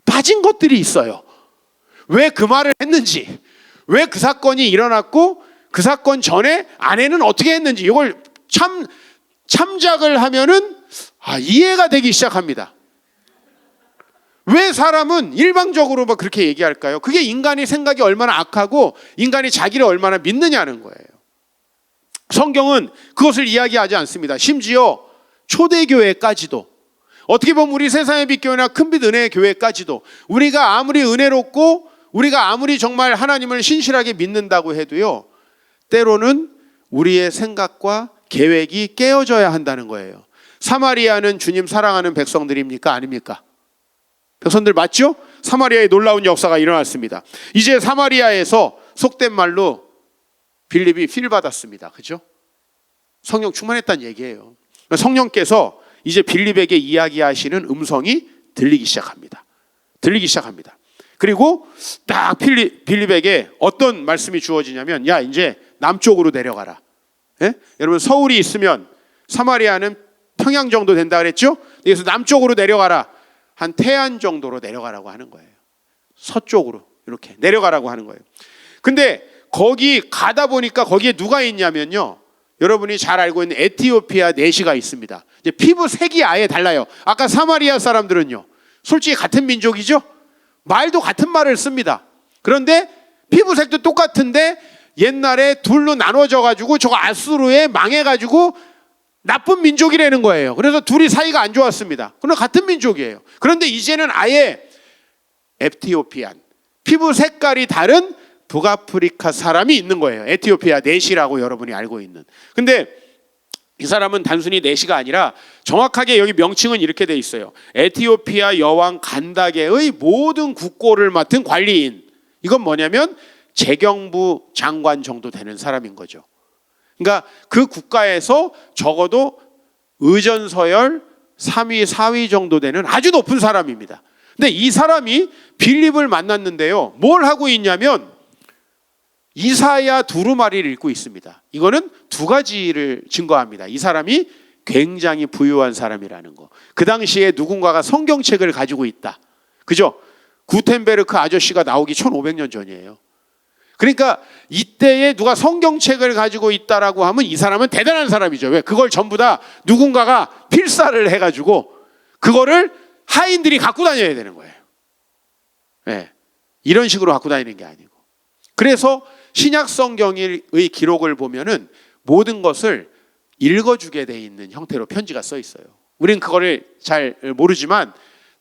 S1: 빠진 것들이 있어요. 왜 그 말을 했는지, 왜 그 사건이 일어났고 그 사건 전에 아내는 어떻게 했는지 이걸 참작을 하면은 이해가 되기 시작합니다. 왜 사람은 일방적으로 막 그렇게 얘기할까요? 그게 인간의 생각이 얼마나 악하고 인간이 자기를 얼마나 믿느냐는 거예요. 성경은 그것을 이야기하지 않습니다. 심지어 초대교회까지도, 어떻게 보면 우리 세상의 빛교회나 큰빛 은혜의 교회까지도 우리가 아무리 은혜롭고 우리가 아무리 정말 하나님을 신실하게 믿는다고 해도요, 때로는 우리의 생각과 계획이 깨어져야 한다는 거예요. 사마리아는 주님 사랑하는 백성들입니까? 아닙니까? 백성들 맞죠? 사마리아의 놀라운 역사가 일어났습니다. 이제 사마리아에서 속된 말로 빌립이 필 받았습니다. 그죠? 성령 충만했다는 얘기예요. 성령께서 이제 빌립에게 이야기하시는 음성이 들리기 시작합니다. 그리고 딱 빌립에게 어떤 말씀이 주어지냐면, 야, 이제 남쪽으로 내려가라. 예? 여러분, 서울이 있으면 사마리아는 평양 정도 된다 그랬죠? 그래서 남쪽으로 내려가라. 한 태안 정도로 내려가라고 하는 거예요. 서쪽으로 이렇게 내려가라고 하는 거예요. 근데 거기 가다 보니까 거기에 누가 있냐면요, 여러분이 잘 알고 있는 에티오피아 내시가 있습니다. 이제 피부 색이 아예 달라요. 아까 사마리아 사람들은요, 솔직히 같은 민족이죠? 말도 같은 말을 씁니다. 그런데 피부색도 똑같은데 옛날에 둘로 나눠져 가지고 저거 아수르에 망해 가지고 나쁜 민족이라는 거예요. 그래서 둘이 사이가 안 좋았습니다. 그러나 같은 민족이에요. 그런데 이제는 아예 에티오피안, 피부 색깔이 다른 북아프리카 사람이 있는 거예요. 에티오피아 내시라고 여러분이 알고 있는. 근데 이 사람은 단순히 내시가 아니라 정확하게 여기 명칭은 이렇게 돼 있어요. 에티오피아 여왕 간다게의 모든 국고를 맡은 관리인. 이건 뭐냐면 재경부 장관 정도 되는 사람인 거죠. 그러니까 그 국가에서 적어도 의전서열 3위, 4위 정도 되는 아주 높은 사람입니다. 근데 이 사람이 빌립을 만났는데요, 뭘 하고 있냐면 이사야 두루마리를 읽고 있습니다. 이거는 두 가지를 증거합니다. 이 사람이 굉장히 부유한 사람이라는 거. 그 당시에 누군가가 성경책을 가지고 있다. 그죠? 구텐베르크 아저씨가 나오기 1500년 전이에요. 그러니까 이때에 누가 성경책을 가지고 있다라고 하면 이 사람은 대단한 사람이죠. 왜? 그걸 전부 다 누군가가 필사를 해가지고 그거를 하인들이 갖고 다녀야 되는 거예요. 네. 이런 식으로 갖고 다니는 게 아니고. 그래서 신약 성경의 기록을 보면은 모든 것을 읽어주게 돼 있는 형태로 편지가 써 있어요. 우리는 그거를 잘 모르지만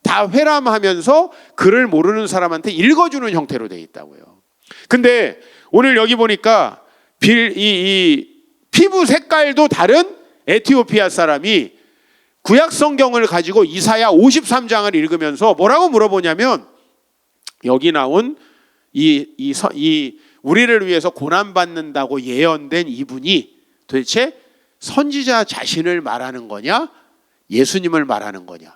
S1: 다 회람하면서 글을 모르는 사람한테 읽어주는 형태로 돼 있다고요. 근데 오늘 여기 보니까 이 피부 색깔도 다른 에티오피아 사람이 구약 성경을 가지고 이사야 53장을 읽으면서 뭐라고 물어보냐면, 여기 나온 이 우리를 위해서 고난받는다고 예언된 이분이 도대체 선지자 자신을 말하는 거냐, 예수님을 말하는 거냐.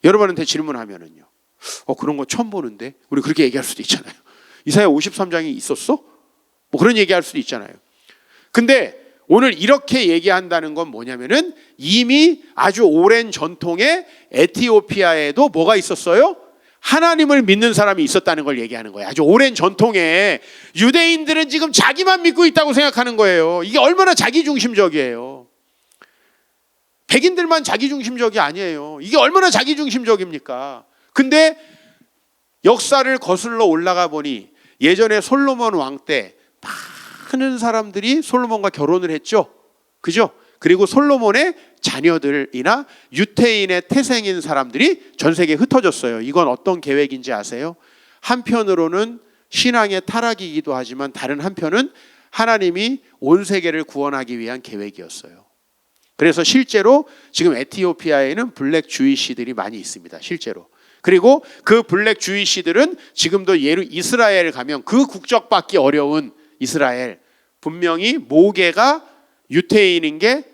S1: 여러분한테 질문하면은요, 그런 거 처음 보는데, 우리 그렇게 얘기할 수도 있잖아요. 이사야 53장이 있었어? 뭐 그런 얘기할 수도 있잖아요. 근데 오늘 이렇게 얘기한다는 건 뭐냐면은, 이미 아주 오랜 전통의 에티오피아에도 뭐가 있었어요? 하나님을 믿는 사람이 있었다는 걸 얘기하는 거예요. 아주 오랜 전통에. 유대인들은 지금 자기만 믿고 있다고 생각하는 거예요. 이게 얼마나 자기중심적이에요. 백인들만 자기중심적이 아니에요. 이게 얼마나 자기중심적입니까? 근데 역사를 거슬러 올라가 보니, 예전에 솔로몬 왕 때 많은 사람들이 솔로몬과 결혼을 했죠. 그죠? 그리고 솔로몬의 자녀들이나 유태인의 태생인 사람들이 전 세계에 흩어졌어요. 이건 어떤 계획인지 아세요? 한편으로는 신앙의 타락이기도 하지만, 다른 한편은 하나님이 온 세계를 구원하기 위한 계획이었어요. 그래서 실제로 지금 에티오피아에는 블랙 주이시들이 많이 있습니다. 실제로. 그리고 그 블랙 주이시들은 지금도 이스라엘 가면, 그 국적 받기 어려운 이스라엘, 분명히 모계가 유태인인 게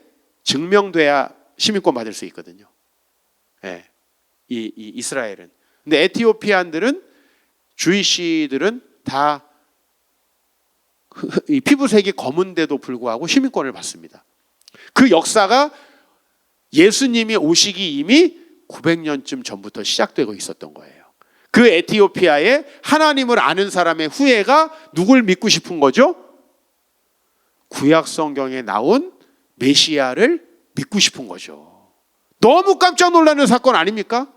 S1: 증명돼야 시민권 받을 수 있거든요. 네. 이 이스라엘은. 근데 에티오피안들은, 주이시들은 다 이 피부색이 검은데도 불구하고 시민권을 받습니다. 그 역사가 예수님이 오시기 이미 900년쯤 전부터 시작되고 있었던 거예요. 그 에티오피아에 하나님을 아는 사람의 후예가 누굴 믿고 싶은 거죠? 구약 성경에 나온 메시아를 믿고 싶은 거죠. 너무 깜짝 놀라는 사건 아닙니까?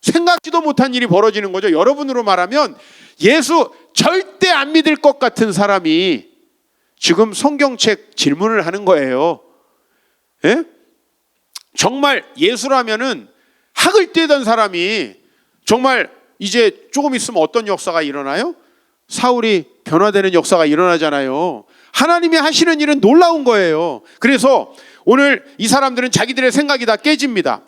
S1: 생각지도 못한 일이 벌어지는 거죠. 여러분으로 말하면 예수 절대 안 믿을 것 같은 사람이 지금 성경책 질문을 하는 거예요. 예? 정말 예수라면은 학을 떼던 사람이 정말 이제 조금 있으면 어떤 역사가 일어나요? 사울이 변화되는 역사가 일어나잖아요. 하나님이 하시는 일은 놀라운 거예요. 그래서 오늘 이 사람들은 자기들의 생각이 다 깨집니다.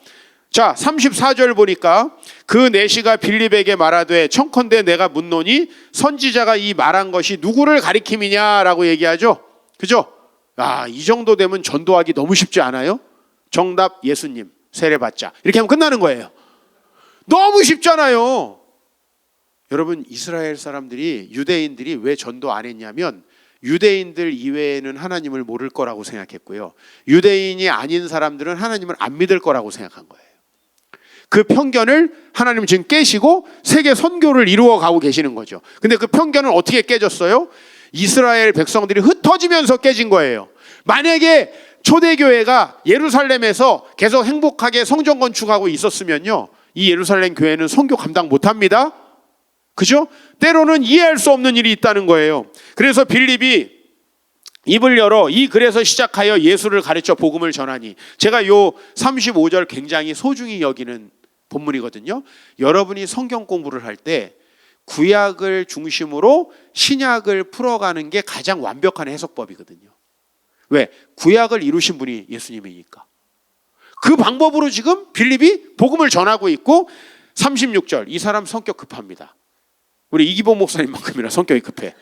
S1: 자, 34절 보니까, 그 내시가 빌립에게 말하되 청컨대 내가 묻노니 선지자가 이 말한 것이 누구를 가리킴이냐라고 얘기하죠. 그죠? 이 정도 되면 전도하기 너무 쉽지 않아요? 정답 예수님 세례받자, 이렇게 하면 끝나는 거예요. 너무 쉽잖아요. 여러분, 이스라엘 사람들이, 유대인들이 왜 전도 안 했냐면, 유대인들 이외에는 하나님을 모를 거라고 생각했고요, 유대인이 아닌 사람들은 하나님을 안 믿을 거라고 생각한 거예요. 그 편견을 하나님 지금 깨시고 세계 선교를 이루어 가고 계시는 거죠. 근데 그 편견은 어떻게 깨졌어요? 이스라엘 백성들이 흩어지면서 깨진 거예요. 만약에 초대교회가 예루살렘에서 계속 행복하게 성전 건축하고 있었으면요, 이 예루살렘 교회는 선교 감당 못합니다. 그죠? 때로는 이해할 수 없는 일이 있다는 거예요. 그래서 빌립이 입을 열어 이 글에서 시작하여 예수를 가르쳐 복음을 전하니, 제가 요 35절 굉장히 소중히 여기는 본문이거든요. 여러분이 성경 공부를 할 때 구약을 중심으로 신약을 풀어가는 게 가장 완벽한 해석법이거든요. 왜? 구약을 이루신 분이 예수님이니까. 그 방법으로 지금 빌립이 복음을 전하고 있고, 36절, 이 사람 성격 급합니다. 우리 이기범 목사님만큼이나 성격이 급해.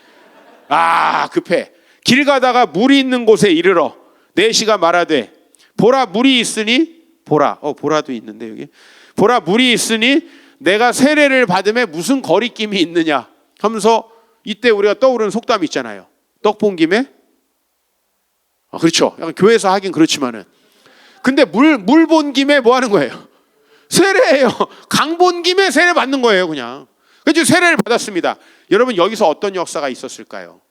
S1: 급해. 길 가다가 물이 있는 곳에 이르러 내시가 말하되 보라 물이 있으니, 보라도 있는데 여기, 보라 물이 있으니 내가 세례를 받음에 무슨 거리낌이 있느냐 하면서, 이때 우리가 떠오르는 속담 있잖아요. 떡 본 김에, 그렇죠. 약간 교회에서 하긴 그렇지만은, 근데 물 본 김에 뭐 하는 거예요? 세례예요. 강 본 김에 세례 받는 거예요, 그냥. 그래서 세례를 받았습니다. 여러분, 여기서 어떤 역사가 있었을까요?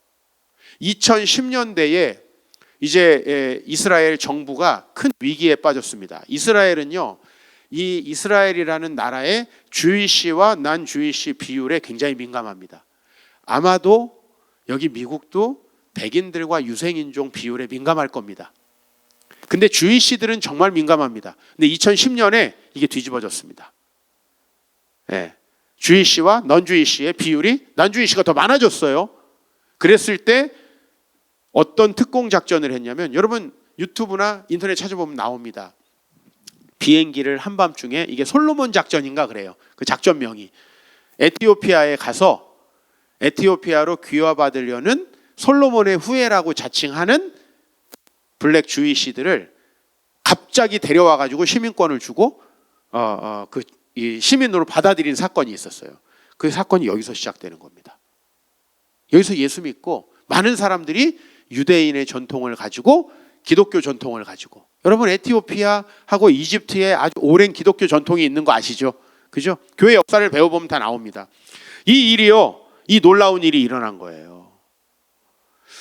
S1: 2010년대에 이제 이스라엘 정부가 큰 위기에 빠졌습니다. 이스라엘은요, 이 이스라엘이라는 나라의 주이시와 난 주이시 비율에 굉장히 민감합니다. 아마도 여기 미국도 백인들과 유색인종 비율에 민감할 겁니다. 근데 주이시들은 정말 민감합니다. 근데 2010년에 이게 뒤집어졌습니다. 네. 주이시와 넌 주이시의 비율이, 난 주이시가 더 많아졌어요. 그랬을 때 어떤 특공 작전을 했냐면, 여러분 유튜브나 인터넷 찾아보면 나옵니다. 비행기를 한밤중에, 이게 솔로몬 작전인가 그래요. 그 작전명이 에티오피아에 가서 에티오피아로 귀화받으려는 솔로몬의 후예라고 자칭하는 블랙 주이시들을 갑자기 데려와 가지고 시민권을 주고 이 시민으로 받아들인 사건이 있었어요. 그 사건이 여기서 시작되는 겁니다. 여기서 예수 믿고 많은 사람들이 유대인의 전통을 가지고 기독교 전통을 가지고, 여러분 에티오피아하고 이집트에 아주 오랜 기독교 전통이 있는 거 아시죠? 그죠? 교회 역사를 배워보면 다 나옵니다. 이 일이요, 이 놀라운 일이 일어난 거예요.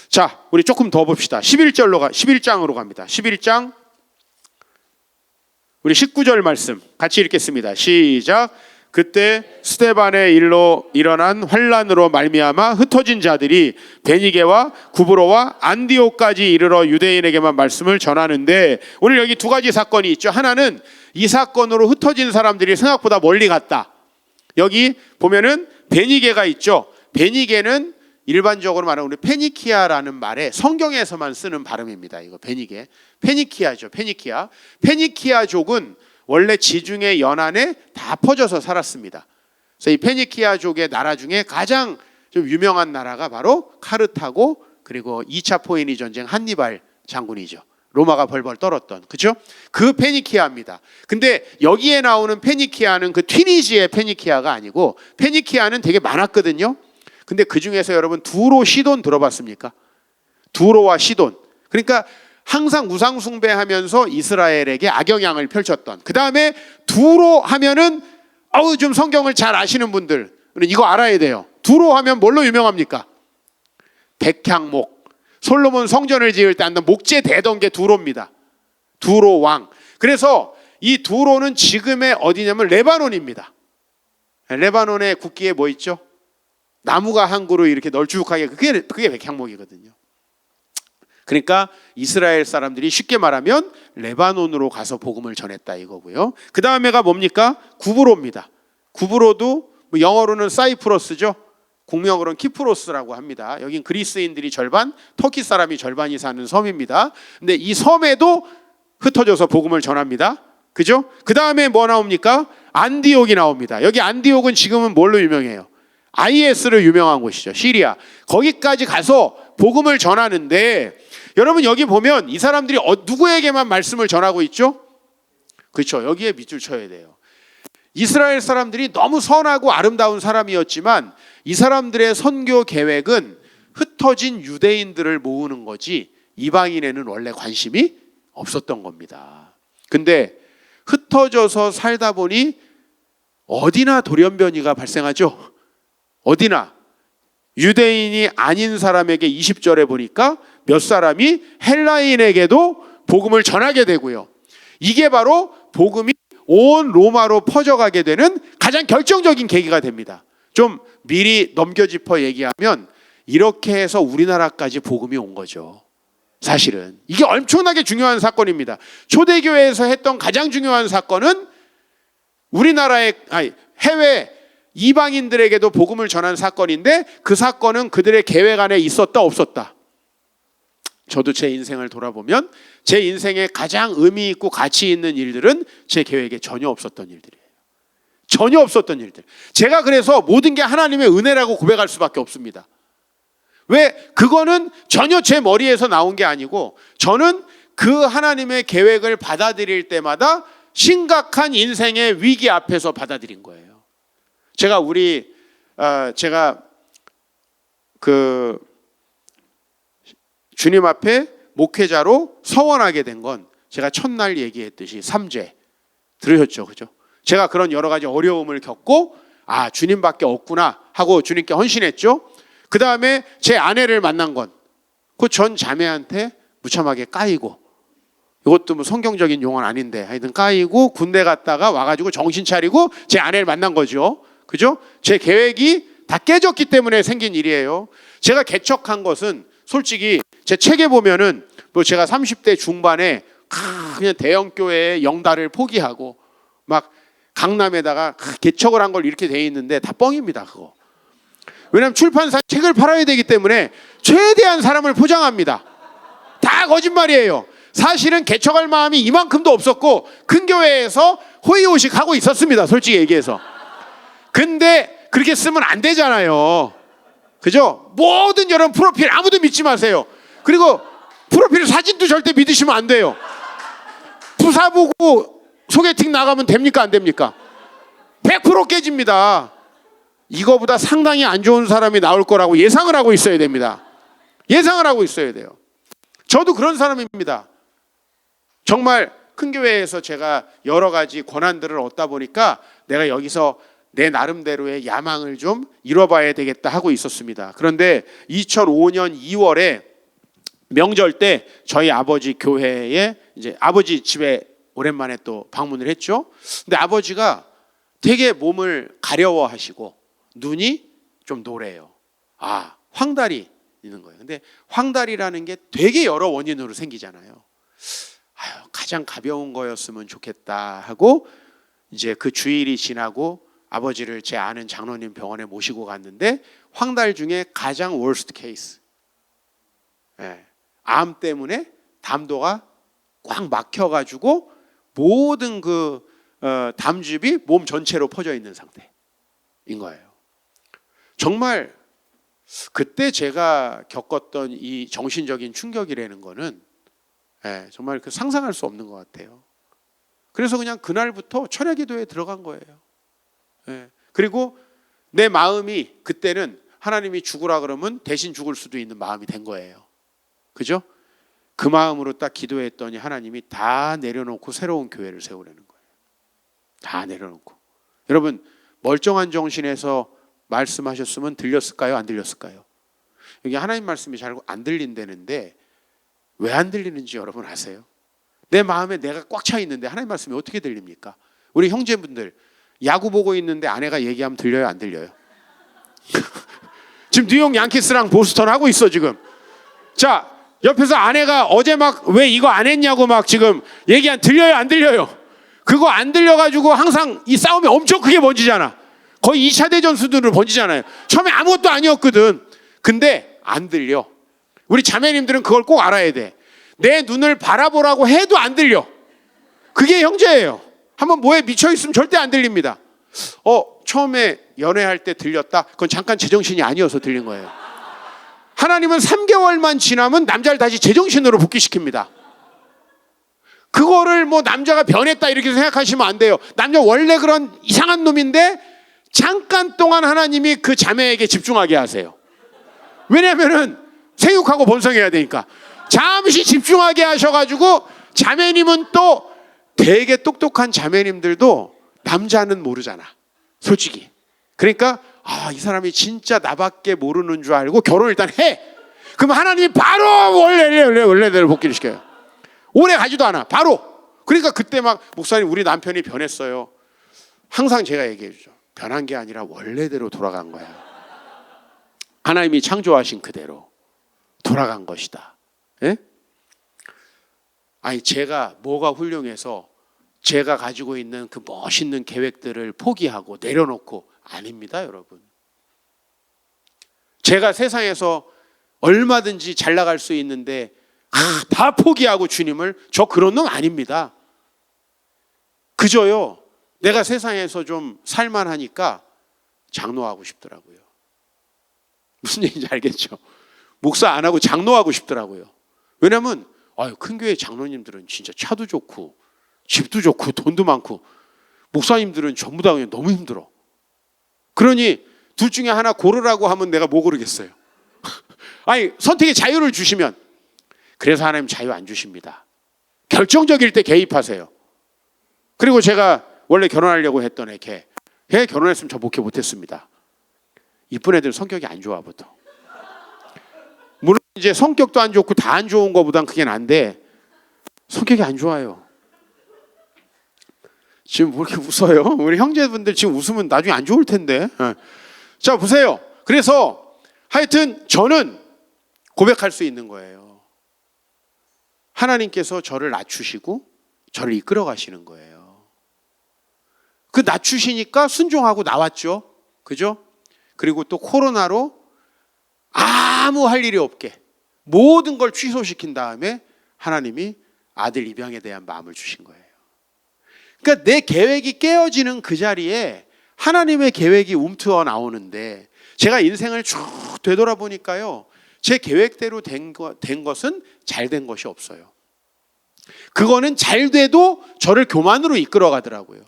S1: 자, 우리 조금 더 봅시다. 11장으로 갑니다. 11장 우리 19절 말씀 같이 읽겠습니다. 시작. 그때 스데반의 일로 일어난 환란으로 말미암아 흩어진 자들이 베니게와 구브로와 안디옥까지 이르러 유대인에게만 말씀을 전하는데, 오늘 여기 두 가지 사건이 있죠. 하나는 이 사건으로 흩어진 사람들이 생각보다 멀리 갔다. 여기 보면은 베니게가 있죠. 베니게는 일반적으로 말하는 우리 페니키아라는 말에 성경에서만 쓰는 발음입니다. 이거 베니게, 페니키아죠. 페니키아족은 원래 지중해 연안에 다 퍼져서 살았습니다. 그래서 이 페니키아족의 나라 중에 가장 좀 유명한 나라가 바로 카르타고, 그리고 2차 포에니 전쟁 한니발 장군이죠. 로마가 벌벌 떨었던, 그죠? 그 페니키아입니다. 근데 여기에 나오는 페니키아는 그 튀니지의 페니키아가 아니고, 페니키아는 되게 많았거든요. 근데 그 중에서 여러분 두로 시돈 들어봤습니까? 두로와 시돈. 그러니까 항상 우상 숭배하면서 이스라엘에게 악영향을 펼쳤던. 그 다음에 두로 하면은 좀 성경을 잘 아시는 분들은 이거 알아야 돼요. 두로 하면 뭘로 유명합니까? 백향목. 솔로몬 성전을 지을 때 앉는 목재 대던 게 두로입니다. 두로 왕. 그래서 이 두로는 지금의 어디냐면 레바논입니다. 레바논의 국기에 뭐 있죠? 나무가 한 그루 이렇게 널쭉하게, 그게 백향목이거든요. 그러니까 이스라엘 사람들이 쉽게 말하면 레바논으로 가서 복음을 전했다 이거고요. 그 다음에가 뭡니까? 구브로입니다. 구브로도 영어로는 사이프러스죠. 공명으로는 키프로스라고 합니다. 여긴 그리스인들이 절반, 터키 사람이 절반이 사는 섬입니다. 근데 이 섬에도 흩어져서 복음을 전합니다. 그죠? 그 다음에 뭐 나옵니까? 안디옥이 나옵니다. 여기 안디옥은 지금은 뭘로 유명해요? IS로 유명한 곳이죠. 시리아. 거기까지 가서 복음을 전하는데, 여러분 여기 보면 이 사람들이 누구에게만 말씀을 전하고 있죠? 그렇죠. 여기에 밑줄 쳐야 돼요. 이스라엘 사람들이 너무 선하고 아름다운 사람이었지만 이 사람들의 선교 계획은 흩어진 유대인들을 모으는 거지 이방인에는 원래 관심이 없었던 겁니다. 근데 흩어져서 살다 보니 어디나 돌연변이가 발생하죠. 어디나. 유대인이 아닌 사람에게 20절에 보니까 몇 사람이 헬라인에게도 복음을 전하게 되고요. 이게 바로 복음이 온 로마로 퍼져가게 되는 가장 결정적인 계기가 됩니다. 좀 미리 넘겨짚어 얘기하면 이렇게 해서 우리나라까지 복음이 온 거죠. 사실은 이게 엄청나게 중요한 사건입니다. 초대교회에서 했던 가장 중요한 사건은 우리나라의 해외 이방인들에게도 복음을 전한 사건인데, 그 사건은 그들의 계획 안에 있었다 없었다? 저도 제 인생을 돌아보면 제 인생에 가장 의미 있고 가치 있는 일들은 제 계획에 전혀 없었던 일들이에요. 전혀 없었던 일들. 제가 그래서 모든 게 하나님의 은혜라고 고백할 수밖에 없습니다. 왜? 그거는 전혀 제 머리에서 나온 게 아니고, 저는 그 하나님의 계획을 받아들일 때마다 심각한 인생의 위기 앞에서 받아들인 거예요. 제가 주님 앞에 목회자로 서원하게 된 건 제가 첫날 얘기했듯이 3죄 들으셨죠, 그죠? 제가 그런 여러 가지 어려움을 겪고 주님밖에 없구나 하고 주님께 헌신했죠. 그 다음에 제 아내를 만난 건 그 전 자매한테 무참하게 까이고, 이것도 뭐 성경적인 용어는 아닌데 하여튼 까이고 군대 갔다가 와가지고 정신 차리고 제 아내를 만난 거죠. 그죠? 제 계획이 다 깨졌기 때문에 생긴 일이에요. 제가 개척한 것은 솔직히 제 책에 보면은 뭐 제가 30대 중반에 그냥 대형 교회의 영달을 포기하고 막 강남에다가 개척을 한 걸 이렇게 돼 있는데 다 뻥입니다, 그거. 왜냐하면 출판사 책을 팔아야 되기 때문에 최대한 사람을 포장합니다. 다 거짓말이에요. 사실은 개척할 마음이 이만큼도 없었고 큰 교회에서 호의호식 하고 있었습니다. 솔직히 얘기해서. 근데 그렇게 쓰면 안 되잖아요. 그죠? 모든 여러분 프로필 아무도 믿지 마세요. 그리고 프로필 사진도 절대 믿으시면 안 돼요. 부사 보고 소개팅 나가면 됩니까? 안 됩니까? 100% 깨집니다. 이거보다 상당히 안 좋은 사람이 나올 거라고 예상을 하고 있어야 됩니다. 예상을 하고 있어야 돼요. 저도 그런 사람입니다. 정말 큰 교회에서 제가 여러 가지 권한들을 얻다 보니까 내가 여기서 내 나름대로의 야망을 좀 이뤄봐야 되겠다 하고 있었습니다. 그런데 2005년 2월에 명절 때 저희 아버지 교회에 이제 아버지 집에 오랜만에 또 방문을 했죠. 근데 아버지가 되게 몸을 가려워하시고 눈이 좀 노래요. 아, 황달이 있는 거예요. 근데 황달이라는 게 되게 여러 원인으로 생기잖아요. 아유, 가장 가벼운 거였으면 좋겠다 하고 이제 그 주일이 지나고 아버지를 제 아는 장로님 병원에 모시고 갔는데 황달 중에 가장 월스트 케이스. 예, 암 때문에 담도가 꽉 막혀가지고 모든 그 담즙이 몸 전체로 퍼져 있는 상태인 거예요. 정말 그때 제가 겪었던 이 정신적인 충격이라는 거는 정말 그 상상할 수 없는 것 같아요. 그래서 그냥 그날부터 철야기도에 들어간 거예요. 그리고 내 마음이 그때는 하나님이 죽으라 그러면 대신 죽을 수도 있는 마음이 된 거예요. 그죠? 그 마음으로 딱 기도했더니 하나님이 다 내려놓고 새로운 교회를 세우려는 거예요. 다 내려놓고. 여러분 멀쩡한 정신에서 말씀하셨으면 들렸을까요? 안 들렸을까요? 여기 하나님 말씀이 잘 안 들린다는데 왜 안 들리는지 여러분 아세요? 내 마음에 내가 꽉 차 있는데 하나님 말씀이 어떻게 들립니까? 우리 형제분들 야구 보고 있는데 아내가 얘기하면 들려요? 안 들려요? 지금 뉴욕 양키스랑 보스턴 하고 있어 지금. 자, 옆에서 아내가 어제 막 왜 이거 안 했냐고 막 지금 얘기한 들려요? 안 들려요? 그거 안 들려가지고 항상 이 싸움이 엄청 크게 번지잖아. 거의 2차 대전 수준으로 번지잖아요. 처음에 아무것도 아니었거든. 근데 안 들려. 우리 자매님들은 그걸 꼭 알아야 돼. 내 눈을 바라보라고 해도 안 들려. 그게 형제예요. 한번 뭐에 미쳐있으면 절대 안 들립니다. 처음에 연애할 때 들렸다. 그건 잠깐 제정신이 아니어서 들린 거예요. 하나님은 3개월만 지나면 남자를 다시 제정신으로 복귀시킵니다. 그거를 뭐 남자가 변했다 이렇게 생각하시면 안 돼요. 남자 원래 그런 이상한 놈인데 잠깐 동안 하나님이 그 자매에게 집중하게 하세요. 왜냐면은 생육하고 번성해야 되니까. 잠시 집중하게 하셔가지고 자매님은 또 되게 똑똑한 자매님들도 남자는 모르잖아. 솔직히. 그러니까 이 사람이 진짜 나밖에 모르는 줄 알고 결혼을 일단 해. 그럼 하나님이 바로 원래대로 복귀를 시켜요. 오래 가지도 않아. 바로. 그러니까 그때 막 목사님 우리 남편이 변했어요. 항상 제가 얘기해 주죠. 변한 게 아니라 원래대로 돌아간 거야. 하나님이 창조하신 그대로 돌아간 것이다. 예? 아니 제가 뭐가 훌륭해서 제가 가지고 있는 그 멋있는 계획들을 포기하고 내려놓고 아닙니다, 여러분. 제가 세상에서 얼마든지 잘 나갈 수 있는데 다 포기하고 주님을 저 그런 놈 아닙니다. 그저요. 내가 세상에서 좀 살만하니까 장로하고 싶더라고요. 무슨 얘기인지 알겠죠? 목사 안 하고 장로하고 싶더라고요. 왜냐면 큰 교회 장로님들은 진짜 차도 좋고 집도 좋고 돈도 많고 목사님들은 전부 다 그냥 너무 힘들어. 그러니 둘 중에 하나 고르라고 하면 내가 뭐 고르겠어요? 아니 선택의 자유를 주시면. 그래서 하나님 자유 안 주십니다. 결정적일 때 개입하세요. 그리고 제가 원래 결혼하려고 했던 걔 결혼했으면 저 목회 못했습니다. 이쁜 애들 성격이 안 좋아 보통. 물론 이제 성격도 안 좋고 다 안 좋은 거보단 그게 난데 성격이 안 좋아요. 지금 뭐 이렇게 웃어요? 우리 형제분들 지금 웃으면 나중에 안 좋을 텐데. 자 보세요. 그래서 하여튼 저는 고백할 수 있는 거예요. 하나님께서 저를 낮추시고 저를 이끌어 가시는 거예요. 그 낮추시니까 순종하고 나왔죠. 그죠? 그리고 또 코로나로 아무 할 일이 없게 모든 걸 취소시킨 다음에 하나님이 아들 입양에 대한 마음을 주신 거예요. 그러니까 내 계획이 깨어지는 그 자리에 하나님의 계획이 움트어 나오는데, 제가 인생을 쭉 되돌아보니까요, 제 계획대로 된 것은 잘 된 것이 없어요. 그거는 잘 돼도 저를 교만으로 이끌어 가더라고요.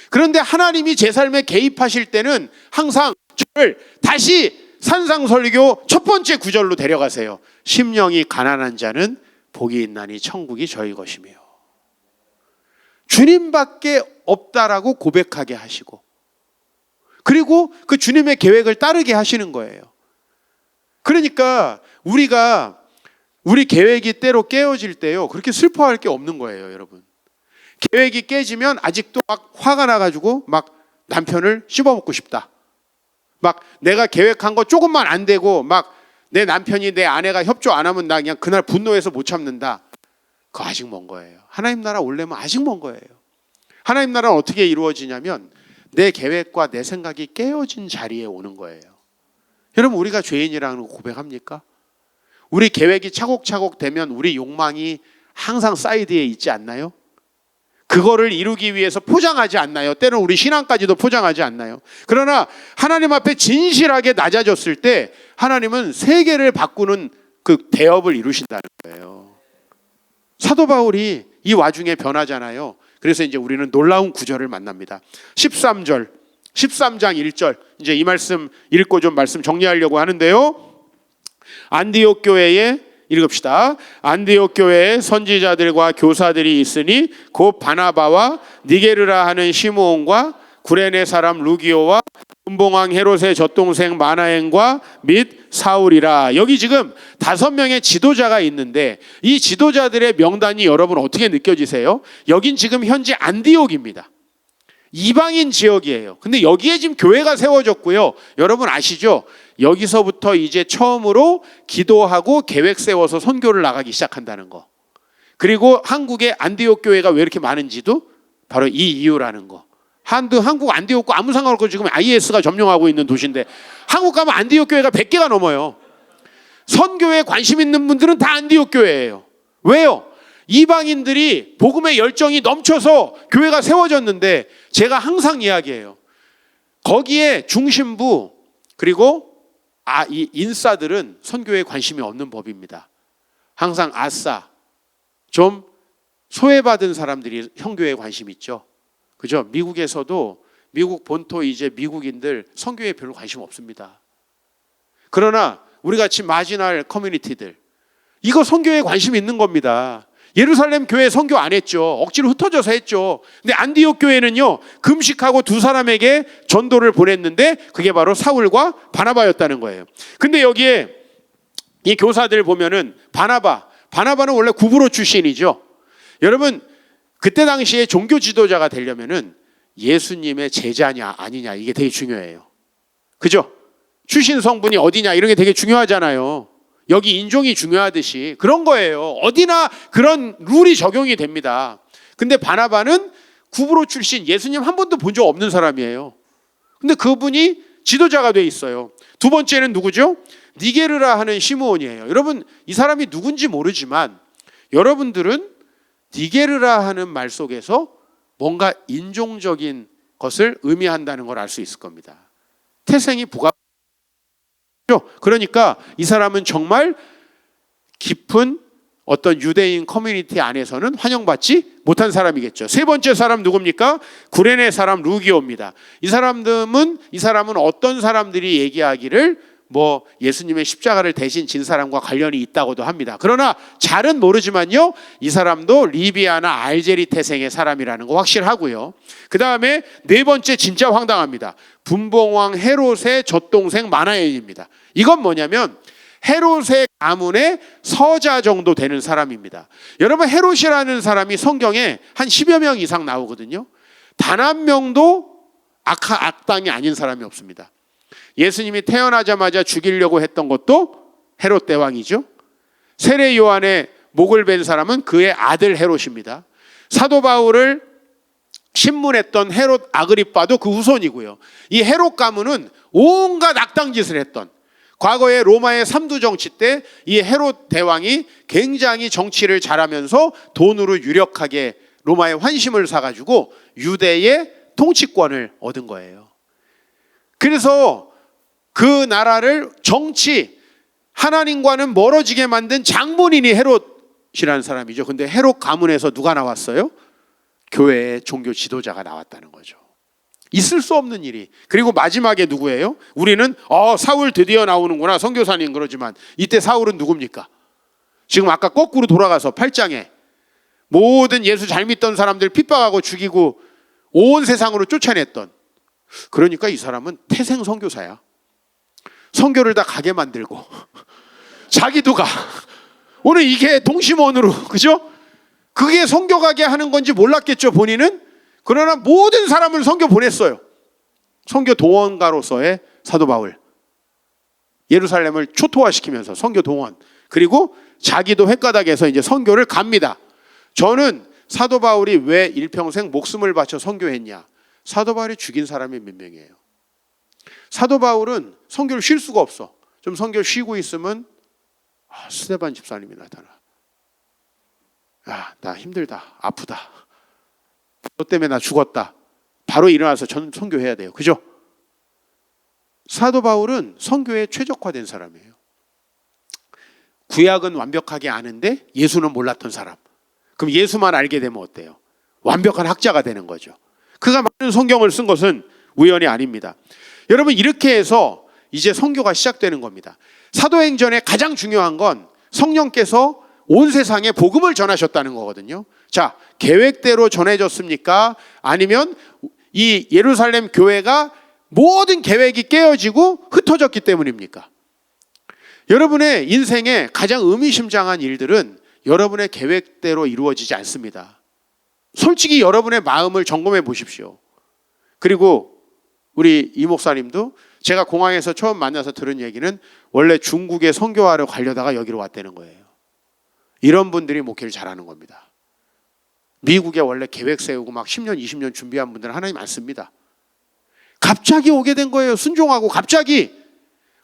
S1: 그런데 하나님이 제 삶에 개입하실 때는 항상 저를 다시 산상설교 첫 번째 구절로 데려가세요. 심령이 가난한 자는 복이 있나니 천국이 저희 것이며. 주님밖에 없다라고 고백하게 하시고, 그리고 그 주님의 계획을 따르게 하시는 거예요. 그러니까 우리가 우리 계획이 때로 깨어질 때요, 그렇게 슬퍼할 게 없는 거예요, 여러분. 계획이 깨지면 아직도 막 화가 나가지고 막 남편을 씹어먹고 싶다. 막 내가 계획한 거 조금만 안 되고 막 내 남편이 내 아내가 협조 안 하면 나 그냥 그날 분노해서 못 참는다. 그거 아직 먼 거예요. 하나님 나라 오려면 아직 먼 거예요. 하나님 나라는 어떻게 이루어지냐면 내 계획과 내 생각이 깨어진 자리에 오는 거예요. 여러분, 우리가 죄인이라는 거 고백합니까? 우리 계획이 차곡차곡 되면 우리 욕망이 항상 사이드에 있지 않나요? 그거를 이루기 위해서 포장하지 않나요? 때로는 우리 신앙까지도 포장하지 않나요? 그러나 하나님 앞에 진실하게 낮아졌을 때 하나님은 세계를 바꾸는 그 대업을 이루신다는 거예요. 사도 바울이 이 와중에 변하잖아요. 그래서 이제 우리는 놀라운 구절을 만납니다. 13장 1절, 이제 이 말씀 읽고 좀 말씀 정리하려고 하는데요. 안디옥 교회에, 읽읍시다. 안디옥 교회에 선지자들과 교사들이 있으니 곧 바나바와 니게르라 하는 시므온과 구레네 사람 루기오와 분봉왕 헤롯의 젖동생 마나엔과 및 사울이라. 여기 지금 5명의 지도자가 있는데 이 지도자들의 명단이 여러분 어떻게 느껴지세요? 여긴 지금 현재 안디옥입니다. 이방인 지역이에요. 근데 여기에 지금 교회가 세워졌고요. 여러분 아시죠? 여기서부터 이제 처음으로 기도하고 계획 세워서 선교를 나가기 시작한다는 거. 그리고 한국의 안디옥 교회가 왜 이렇게 많은지도 바로 이 이유라는 거. 한국 안디옥과 아무 상관없고 지금 IS가 점령하고 있는 도시인데 한국 가면 안디옥 교회가 100개가 넘어요. 선교에 관심 있는 분들은 다 안디옥 교회예요. 왜요? 이방인들이 복음의 열정이 넘쳐서 교회가 세워졌는데, 제가 항상 이야기해요. 거기에 중심부 그리고 이 인싸들은 선교에 관심이 없는 법입니다. 항상 아싸, 좀 소외받은 사람들이 선교에 관심 있죠. 그죠? 미국에서도 미국 본토 이제 미국인들 선교에 별로 관심 없습니다. 그러나 우리 같이 마지널 커뮤니티들, 이거 선교에 관심 있는 겁니다. 예루살렘 교회 선교 안 했죠. 억지로 흩어져서 했죠. 근데 안디옥 교회는요, 금식하고 2사람에게 전도를 보냈는데 그게 바로 사울과 바나바였다는 거예요. 근데 여기에 이 교사들 보면은 바나바는 원래 구브로 출신이죠. 여러분, 그때 당시에 종교 지도자가 되려면은 예수님의 제자냐 아니냐, 이게 되게 중요해요. 그죠? 출신 성분이 어디냐, 이런 게 되게 중요하잖아요. 여기 인종이 중요하듯이 그런 거예요. 어디나 그런 룰이 적용이 됩니다. 근데 바나바는 구브로 출신, 예수님 한 번도 본 적 없는 사람이에요. 근데 그분이 지도자가 돼 있어요. 두 번째는 누구죠? 니게르라 하는 시므온이에요. 여러분, 이 사람이 누군지 모르지만 여러분들은 니게르라 하는 말 속에서 뭔가 인종적인 것을 의미한다는 걸 알 수 있을 겁니다. 태생이 북아. 그러니까 이 사람은 정말 깊은 어떤 유대인 커뮤니티 안에서는 환영받지 못한 사람이겠죠. 세 번째 사람 누굽니까? 구레네 사람 루기오입니다. 이 사람은 어떤 사람들이 얘기하기를 뭐 예수님의 십자가를 대신 진 사람과 관련이 있다고도 합니다. 그러나 잘은 모르지만요, 이 사람도 리비아나 알제리 태생의 사람이라는 거 확실하고요. 그 다음에 네 번째 진짜 황당합니다. 분봉왕 헤롯의 젖동생 마나엔입니다. 이건 뭐냐면 헤롯의 가문의 서자 정도 되는 사람입니다. 여러분, 헤롯이라는 사람이 성경에 한 10여 명 이상 나오거든요. 단 한 명도 악당이 아닌 사람이 없습니다. 예수님이 태어나자마자 죽이려고 했던 것도 헤롯 대왕이죠. 세례 요한의 목을 벤 사람은 그의 아들 헤롯입니다. 사도 바울을 신문했던 헤롯 아그리빠도 그 후손이고요. 이 헤롯 가문은 온갖 악당 짓을 했던, 과거에 로마의 삼두 정치 때 이 헤롯 대왕이 굉장히 정치를 잘하면서 돈으로 유력하게 로마의 환심을 사가지고 유대의 통치권을 얻은 거예요. 그래서 그 나라를 정치, 하나님과는 멀어지게 만든 장본인이 헤롯이라는 사람이죠. 근데 헤롯 가문에서 누가 나왔어요? 교회의 종교 지도자가 나왔다는 거죠. 있을 수 없는 일이. 그리고 마지막에 누구예요? 우리는 사울 드디어 나오는구나, 선교사님 그러지만 이때 사울은 누굽니까? 지금 아까 거꾸로 돌아가서 8장에 모든 예수 잘 믿던 사람들 핍박하고 죽이고 온 세상으로 쫓아냈던, 그러니까 이 사람은 태생 선교사야. 선교를 다 가게 만들고 자기도 가. 오늘 이게 동심원으로, 그죠? 그게 선교 가게 하는 건지 몰랐겠죠, 본인은. 그러나 모든 사람을 선교 보냈어요. 선교 동원가로서의 사도 바울. 예루살렘을 초토화시키면서 선교 동원. 그리고 자기도 횟가닥에서 이제 선교를 갑니다. 저는 사도 바울이 왜 일평생 목숨을 바쳐 선교했냐? 사도 바울이 죽인 사람이 몇 명이에요? 사도 바울은 선교를 쉴 수가 없어. 좀 선교를 쉬고 있으면 스데반 집사님이 나타나. 나 힘들다, 아프다, 너 때문에 나 죽었다. 바로 일어나서 저는 선교해야 돼요. 그죠? 사도 바울은 선교에 최적화된 사람이에요. 구약은 완벽하게 아는데 예수는 몰랐던 사람. 그럼 예수만 알게 되면 어때요? 완벽한 학자가 되는 거죠. 그가 많은 성경을 쓴 것은 우연이 아닙니다. 여러분, 이렇게 해서 이제 선교가 시작되는 겁니다. 사도행전에 가장 중요한 건 성령께서 온 세상에 복음을 전하셨다는 거거든요. 자, 계획대로 전해졌습니까? 아니면 이 예루살렘 교회가 모든 계획이 깨어지고 흩어졌기 때문입니까? 여러분의 인생에 가장 의미심장한 일들은 여러분의 계획대로 이루어지지 않습니다. 솔직히 여러분의 마음을 점검해 보십시오. 그리고 우리 이 목사님도 제가 공항에서 처음 만나서 들은 얘기는 원래 중국에 선교하러 가려다가 여기로 왔다는 거예요. 이런 분들이 목회를 잘하는 겁니다. 미국에 원래 계획 세우고 막 10년, 20년 준비한 분들은 하나님 많습니다. 갑자기 오게 된 거예요. 순종하고 갑자기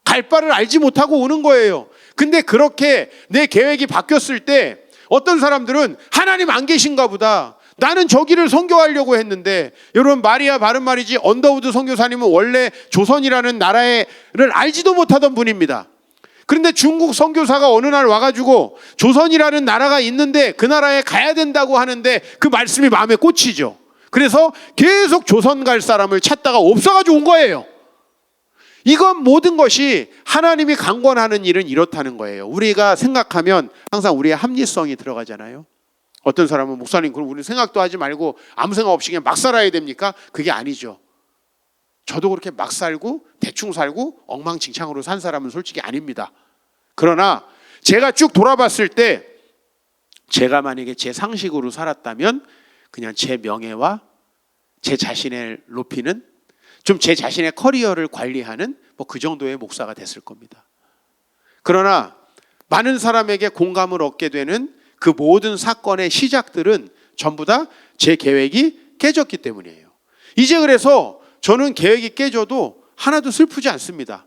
S1: 갈 바를 알지 못하고 오는 거예요. 근데 그렇게 내 계획이 바뀌었을 때 어떤 사람들은 하나님 안 계신가 보다. 나는 저기를 선교하려고 했는데, 여러분, 마리아 바른 말이지 언더우드 선교사님은 원래 조선이라는 나라를 알지도 못하던 분입니다. 그런데 중국 선교사가 어느 날 와가지고 조선이라는 나라가 있는데 그 나라에 가야 된다고 하는데 그 말씀이 마음에 꽂히죠. 그래서 계속 조선 갈 사람을 찾다가 없어가지고 온 거예요. 이건 모든 것이 하나님이 강권하는 일은 이렇다는 거예요. 우리가 생각하면 항상 우리의 합리성이 들어가잖아요. 어떤 사람은 목사님, 그럼 우리 생각도 하지 말고 아무 생각 없이 그냥 막 살아야 됩니까? 그게 아니죠. 저도 그렇게 막 살고 대충 살고 엉망진창으로 산 사람은 솔직히 아닙니다. 그러나 제가 쭉 돌아봤을 때 제가 만약에 제 상식으로 살았다면 그냥 제 명예와 제 자신을 높이는, 좀 제 자신의 커리어를 관리하는 그 정도의 목사가 됐을 겁니다. 그러나 많은 사람에게 공감을 얻게 되는 그 모든 사건의 시작들은 전부 다 제 계획이 깨졌기 때문이에요. 이제 그래서 저는 계획이 깨져도 하나도 슬프지 않습니다.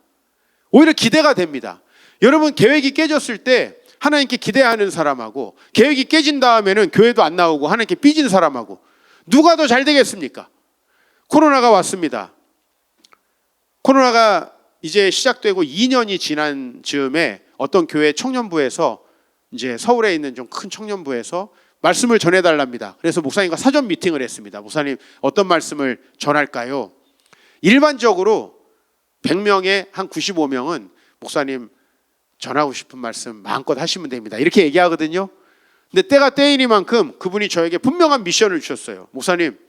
S1: 오히려 기대가 됩니다. 여러분, 계획이 깨졌을 때 하나님께 기대하는 사람하고 계획이 깨진 다음에는 교회도 안 나오고 하나님께 삐진 사람하고 누가 더 잘 되겠습니까? 코로나가 왔습니다. 코로나가 이제 시작되고 2년이 지난 즈음에 어떤 교회 청년부에서, 이제 서울에 있는 좀 큰 청년부에서 말씀을 전해달랍니다. 그래서 목사님과 사전 미팅을 했습니다. 목사님, 어떤 말씀을 전할까요? 일반적으로 100명에 한 95명은 목사님 전하고 싶은 말씀 마음껏 하시면 됩니다, 이렇게 얘기하거든요. 근데 때가 때이니만큼 그분이 저에게 분명한 미션을 주셨어요. 목사님,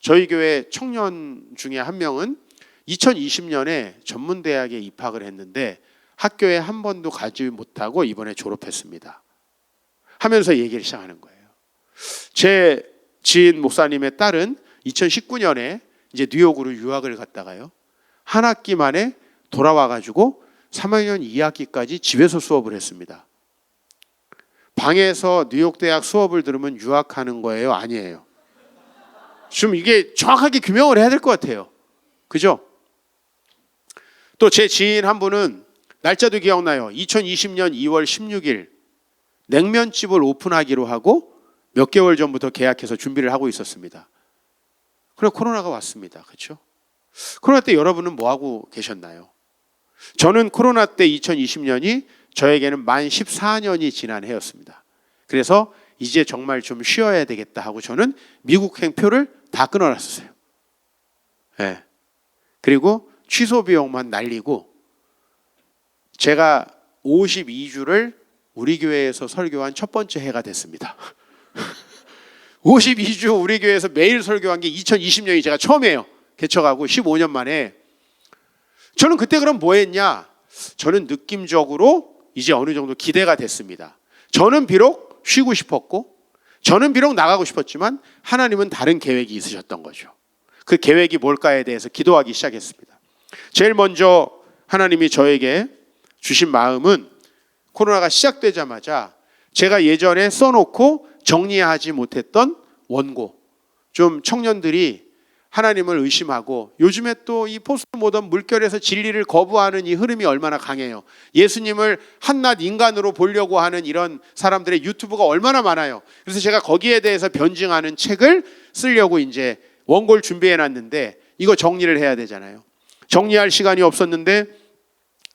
S1: 저희 교회 청년 중에 한 명은 2020년에 전문대학에 입학을 했는데 학교에 한 번도 가지 못하고 이번에 졸업했습니다 하면서 얘기를 시작하는 거예요. 제 지인 목사님의 딸은 2019년에 이제 뉴욕으로 유학을 갔다가요, 한 학기 만에 돌아와가지고 3학년 2학기까지 집에서 수업을 했습니다. 방에서 뉴욕대학 수업을 들으면 유학하는 거예요? 아니에요? 좀 이게 정확하게 규명을 해야 될 것 같아요. 그죠? 또 제 지인 한 분은 날짜도 기억나요. 2020년 2월 16일 냉면집을 오픈하기로 하고 몇 개월 전부터 계약해서 준비를 하고 있었습니다. 그리고 코로나가 왔습니다. 그렇죠? 코로나 때 여러분은 뭐 하고 계셨나요? 저는 코로나 때 2020년이 저에게는 만 14년이 지난 해였습니다. 그래서 이제 정말 좀 쉬어야 되겠다 하고 저는 미국행 표를 다 끊어놨었어요. 네. 그리고 취소 비용만 날리고 제가 52주를 우리 교회에서 설교한 첫 번째 해가 됐습니다. 52주 우리 교회에서 매일 설교한 게 2020년이 제가 처음이에요. 개척하고 15년 만에. 저는 그때 그럼 뭐 했냐? 저는 느낌적으로 이제 어느 정도 기대가 됐습니다. 저는 비록 쉬고 싶었고 저는 비록 나가고 싶었지만 하나님은 다른 계획이 있으셨던 거죠. 그 계획이 뭘까에 대해서 기도하기 시작했습니다. 제일 먼저 하나님이 저에게 주신 마음은 코로나가 시작되자마자 제가 예전에 써놓고 정리하지 못했던 원고, 좀 청년들이 하나님을 의심하고 요즘에 또 이 포스트 모던 물결에서 진리를 거부하는 이 흐름이 얼마나 강해요. 예수님을 한낱 인간으로 보려고 하는 이런 사람들의 유튜브가 얼마나 많아요. 그래서 제가 거기에 대해서 변증하는 책을 쓰려고 이제 원고를 준비해 놨는데 이거 정리를 해야 되잖아요. 정리할 시간이 없었는데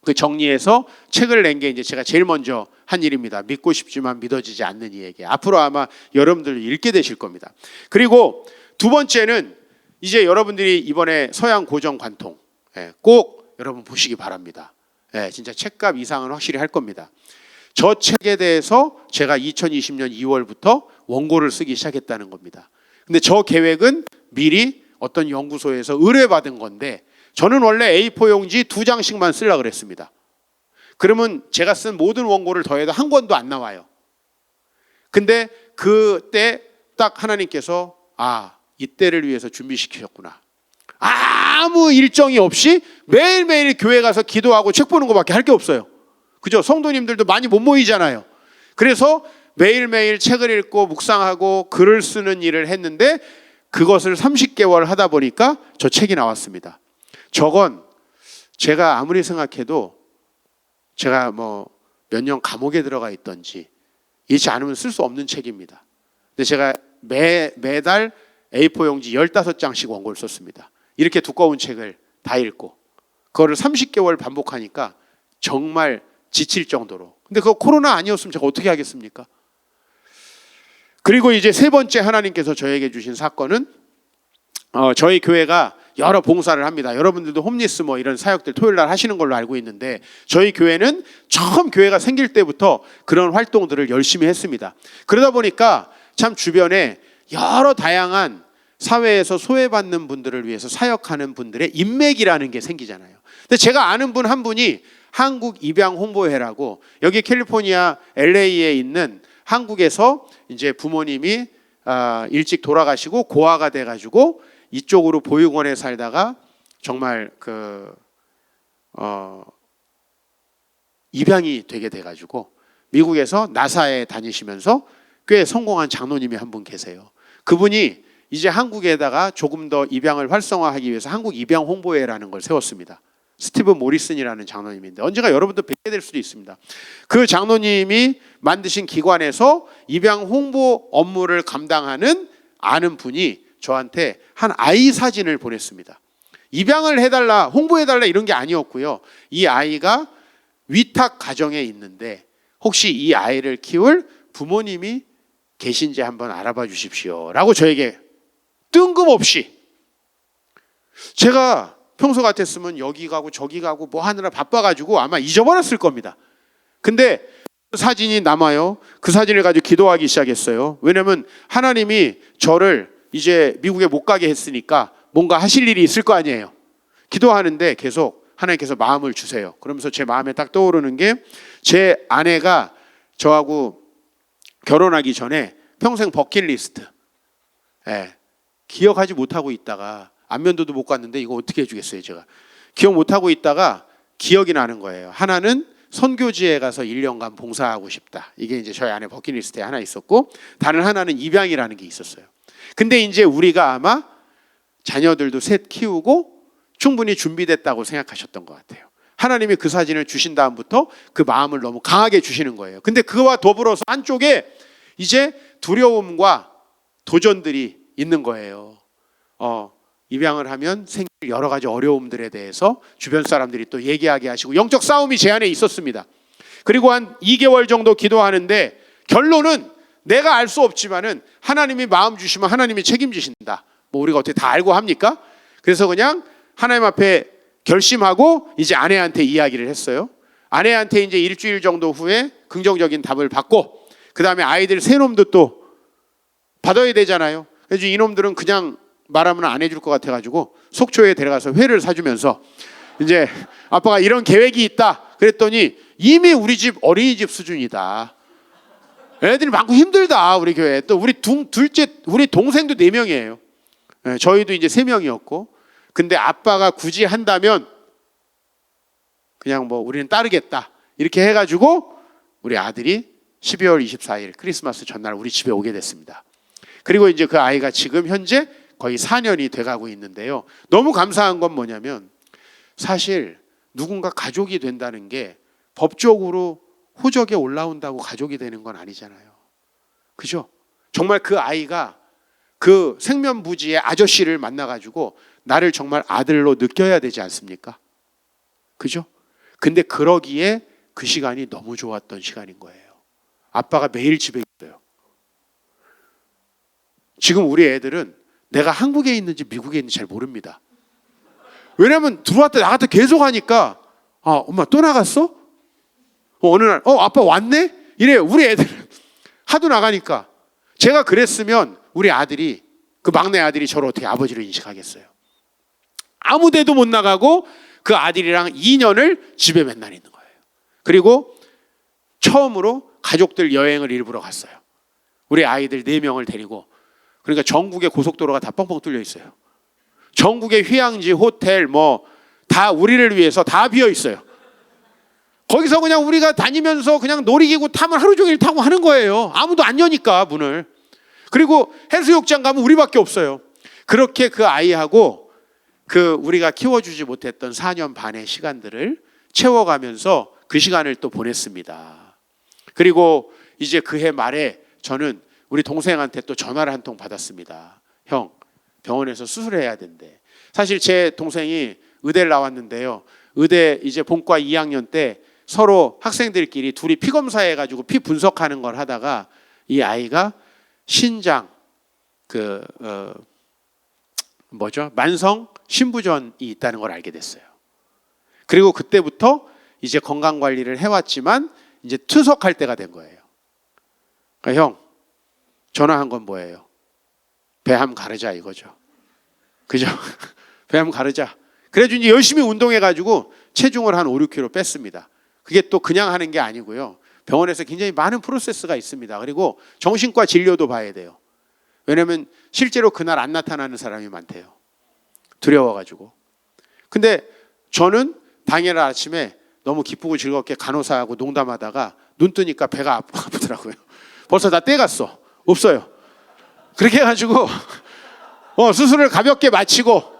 S1: 그 정리해서 책을 낸 게 이제 제가 제일 먼저 한 일입니다. 믿고 싶지만 믿어지지 않는 이에게. 앞으로 아마 여러분들 읽게 되실 겁니다. 그리고 두 번째는 이제 여러분들이 이번에 서양 고정 관통 꼭 여러분 보시기 바랍니다. 진짜 책값 이상은 확실히 할 겁니다. 저 책에 대해서 제가 2020년 2월부터 원고를 쓰기 시작했다는 겁니다. 근데 저 계획은 미리 어떤 연구소에서 의뢰받은 건데 저는 원래 A4 용지 2장씩만 쓰려고 그랬습니다. 그러면 제가 쓴 모든 원고를 더해도 한 권도 안 나와요. 근데 그때 딱 하나님께서 이때를 위해서 준비시키셨구나. 아무 일정이 없이 매일매일 교회 가서 기도하고 책 보는 것밖에 할 게 없어요. 그죠? 성도님들도 많이 못 모이잖아요. 그래서 매일매일 책을 읽고 묵상하고 글을 쓰는 일을 했는데 그것을 30개월 하다 보니까 저 책이 나왔습니다. 저건 제가 아무리 생각해도 제가 뭐 몇 년 감옥에 들어가 있던지 이렇지 않으면 쓸 수 없는 책입니다. 근데 제가 매달 A4 용지 15장씩 원고를 썼습니다. 이렇게 두꺼운 책을 다 읽고 그거를 30개월 반복하니까 정말 지칠 정도로. 근데 그거 코로나 아니었으면 제가 어떻게 하겠습니까? 그리고 이제 세 번째 하나님께서 저에게 주신 사건은 저희 교회가 여러 봉사를 합니다. 여러분들도 홈리스 뭐 이런 사역들 토요일 날 하시는 걸로 알고 있는데 저희 교회는 처음 교회가 생길 때부터 그런 활동들을 열심히 했습니다. 그러다 보니까 참 주변에 여러 다양한 사회에서 소외받는 분들을 위해서 사역하는 분들의 인맥이라는 게 생기잖아요. 근데 제가 아는 분 한 분이 한국 입양 홍보회라고 여기 캘리포니아 LA에 있는 한국에서 이제 부모님이 일찍 돌아가시고 고아가 돼가지고 이쪽으로 보육원에 살다가 정말 입양이 되게 돼가지고 미국에서 나사에 다니시면서 꽤 성공한 장로님이 한 분 계세요. 그분이 이제 한국에다가 조금 더 입양을 활성화하기 위해서 한국 입양 홍보회라는 걸 세웠습니다. 스티브 모리슨이라는 장로님인데 언젠가 여러분도 뵙게 될 수도 있습니다. 그 장로님이 만드신 기관에서 입양 홍보 업무를 감당하는 아는 분이 저한테 한 아이 사진을 보냈습니다. 입양을 해달라, 홍보해달라 이런 게 아니었고요. 이 아이가 위탁 가정에 있는데 혹시 이 아이를 키울 부모님이 계신지 한번 알아봐 주십시오 라고 저에게 뜬금없이, 제가 평소 같았으면 여기 가고 저기 가고 뭐 하느라 바빠가지고 아마 잊어버렸을 겁니다. 근데 그 사진이 남아요. 그 사진을 가지고 기도하기 시작했어요. 왜냐면 하나님이 저를 이제 미국에 못 가게 했으니까 뭔가 하실 일이 있을 거 아니에요. 기도하는데 계속 하나님께서 마음을 주세요. 그러면서 제 마음에 딱 떠오르는 게 제 아내가 저하고 결혼하기 전에 평생 버킷리스트 기억하지 못하고 있다가 안면도도 못 갔는데 이거 어떻게 해주겠어요. 제가 기억 못하고 있다가 기억이 나는 거예요. 하나는 선교지에 가서 1년간 봉사하고 싶다. 이게 이제 저희 아내 버킷리스트에 하나 있었고 다른 하나는 입양이라는 게 있었어요. 근데 이제 우리가 아마 자녀들도 셋 키우고 충분히 준비됐다고 생각하셨던 것 같아요. 하나님이 그 사진을 주신 다음부터 그 마음을 너무 강하게 주시는 거예요. 근데 그와 더불어서 한쪽에 이제 두려움과 도전들이 있는 거예요. 입양을 하면 생길 여러 가지 어려움들에 대해서 주변 사람들이 또 얘기하게 하시고 영적 싸움이 제 안에 있었습니다. 그리고 한 2개월 정도 기도하는데 결론은 내가 알 수 없지만은 하나님이 마음 주시면 하나님이 책임지신다. 뭐 우리가 어떻게 다 알고 합니까? 그래서 그냥 하나님 앞에 결심하고 이제 아내한테 이야기를 했어요. 아내한테 이제 일주일 정도 후에 긍정적인 답을 받고 그 다음에 아이들 세 놈도 또 받아야 되잖아요. 그래서 이놈들은 그냥 말하면 안 해줄 것 같아가지고 속초에 데려가서 회를 사주면서 이제 아빠가 이런 계획이 있다 그랬더니 이미 우리 집 어린이집 수준이다. 애들이 많고 힘들다 우리 교회. 또 우리 둘째 우리 동생도 4명이에요. 저희도 이제 3명이었고 근데 아빠가 굳이 한다면 그냥 뭐 우리는 따르겠다 이렇게 해가지고 우리 아들이 12월 24일 크리스마스 전날 우리 집에 오게 됐습니다. 그리고 이제 그 아이가 지금 현재 거의 4년이 돼가고 있는데요. 너무 감사한 건 뭐냐면 사실 누군가 가족이 된다는 게 법적으로 호적에 올라온다고 가족이 되는 건 아니잖아요. 그죠? 정말 그 아이가 그 생면부지의 아저씨를 만나가지고 나를 정말 아들로 느껴야 되지 않습니까? 그죠? 근데 그러기에 그 시간이 너무 좋았던 시간인 거예요. 아빠가 매일 집에 있어요. 지금 우리 애들은 내가 한국에 있는지 미국에 있는지 잘 모릅니다. 왜냐면 들어왔다 나갔다 계속 하니까 엄마 또 나갔어? 어느 날 아빠 왔네? 이래요. 우리 애들은 하도 나가니까. 제가 그랬으면 우리 아들이 그 막내 아들이 저를 어떻게 아버지로 인식하겠어요. 아무 데도 못 나가고 그 아들이랑 2년을 집에 맨날 있는 거예요. 그리고 처음으로 가족들 여행을 일부러 갔어요. 우리 아이들 4명을 데리고. 그러니까 전국의 고속도로가 다 뻥뻥 뚫려 있어요. 전국의 휴양지, 호텔 뭐 다 우리를 위해서 다 비어 있어요. 거기서 그냥 우리가 다니면서 그냥 놀이기구 타면 하루 종일 타고 하는 거예요. 아무도 안 여니까 문을. 그리고 해수욕장 가면 우리밖에 없어요. 그렇게 그 아이하고 그 우리가 키워주지 못했던 4년 반의 시간들을 채워가면서 그 시간을 또 보냈습니다. 그리고 이제 그해 말에 저는 우리 동생한테 또 전화를 한 통 받았습니다. 형, 병원에서 수술해야 된대. 사실 제 동생이 의대를 나왔는데요. 의대 이제 본과 2학년 때 서로 학생들끼리 둘이 피 검사해가지고 피 분석하는 걸 하다가 이 아이가 신장 만성 신부전이 있다는 걸 알게 됐어요. 그리고 그때부터 이제 건강 관리를 해왔지만 이제 투석할 때가 된 거예요. 그러니까 형 전화한 건 뭐예요? 배함 가르자 이거죠. 그죠? 배함 가르자. 그래가지고 이제 열심히 운동해가지고 체중을 한 5, 6kg 뺐습니다. 그게 또 그냥 하는 게 아니고요. 병원에서 굉장히 많은 프로세스가 있습니다. 그리고 정신과 진료도 봐야 돼요. 왜냐하면 실제로 그날 안 나타나는 사람이 많대요. 두려워가지고. 근데 저는 당일 아침에 너무 기쁘고 즐겁게 간호사하고 농담하다가 눈 뜨니까 배가 아프더라고요. 벌써 다 떼갔어. 없어요. 그렇게 해가지고 수술을 가볍게 마치고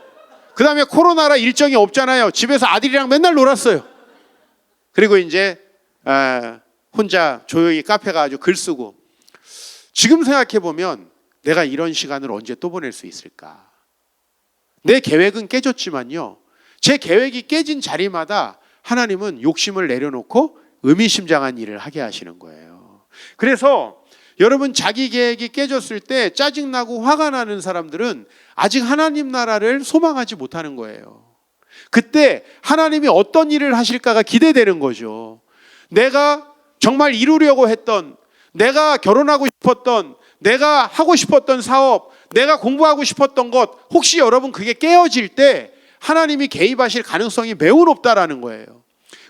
S1: 그 다음에 코로나라 일정이 없잖아요. 집에서 아들이랑 맨날 놀았어요. 그리고 이제 혼자 조용히 카페 가가지고 글 쓰고. 지금 생각해보면 내가 이런 시간을 언제 또 보낼 수 있을까? 내 계획은 깨졌지만요. 제 계획이 깨진 자리마다 하나님은 욕심을 내려놓고 의미심장한 일을 하게 하시는 거예요. 그래서 여러분 자기 계획이 깨졌을 때 짜증나고 화가 나는 사람들은 아직 하나님 나라를 소망하지 못하는 거예요. 그때 하나님이 어떤 일을 하실까가 기대되는 거죠. 내가 정말 이루려고 했던, 내가 결혼하고 싶었던, 내가 하고 싶었던 사업, 내가 공부하고 싶었던 것, 혹시 여러분 그게 깨어질 때 하나님이 개입하실 가능성이 매우 높다라는 거예요.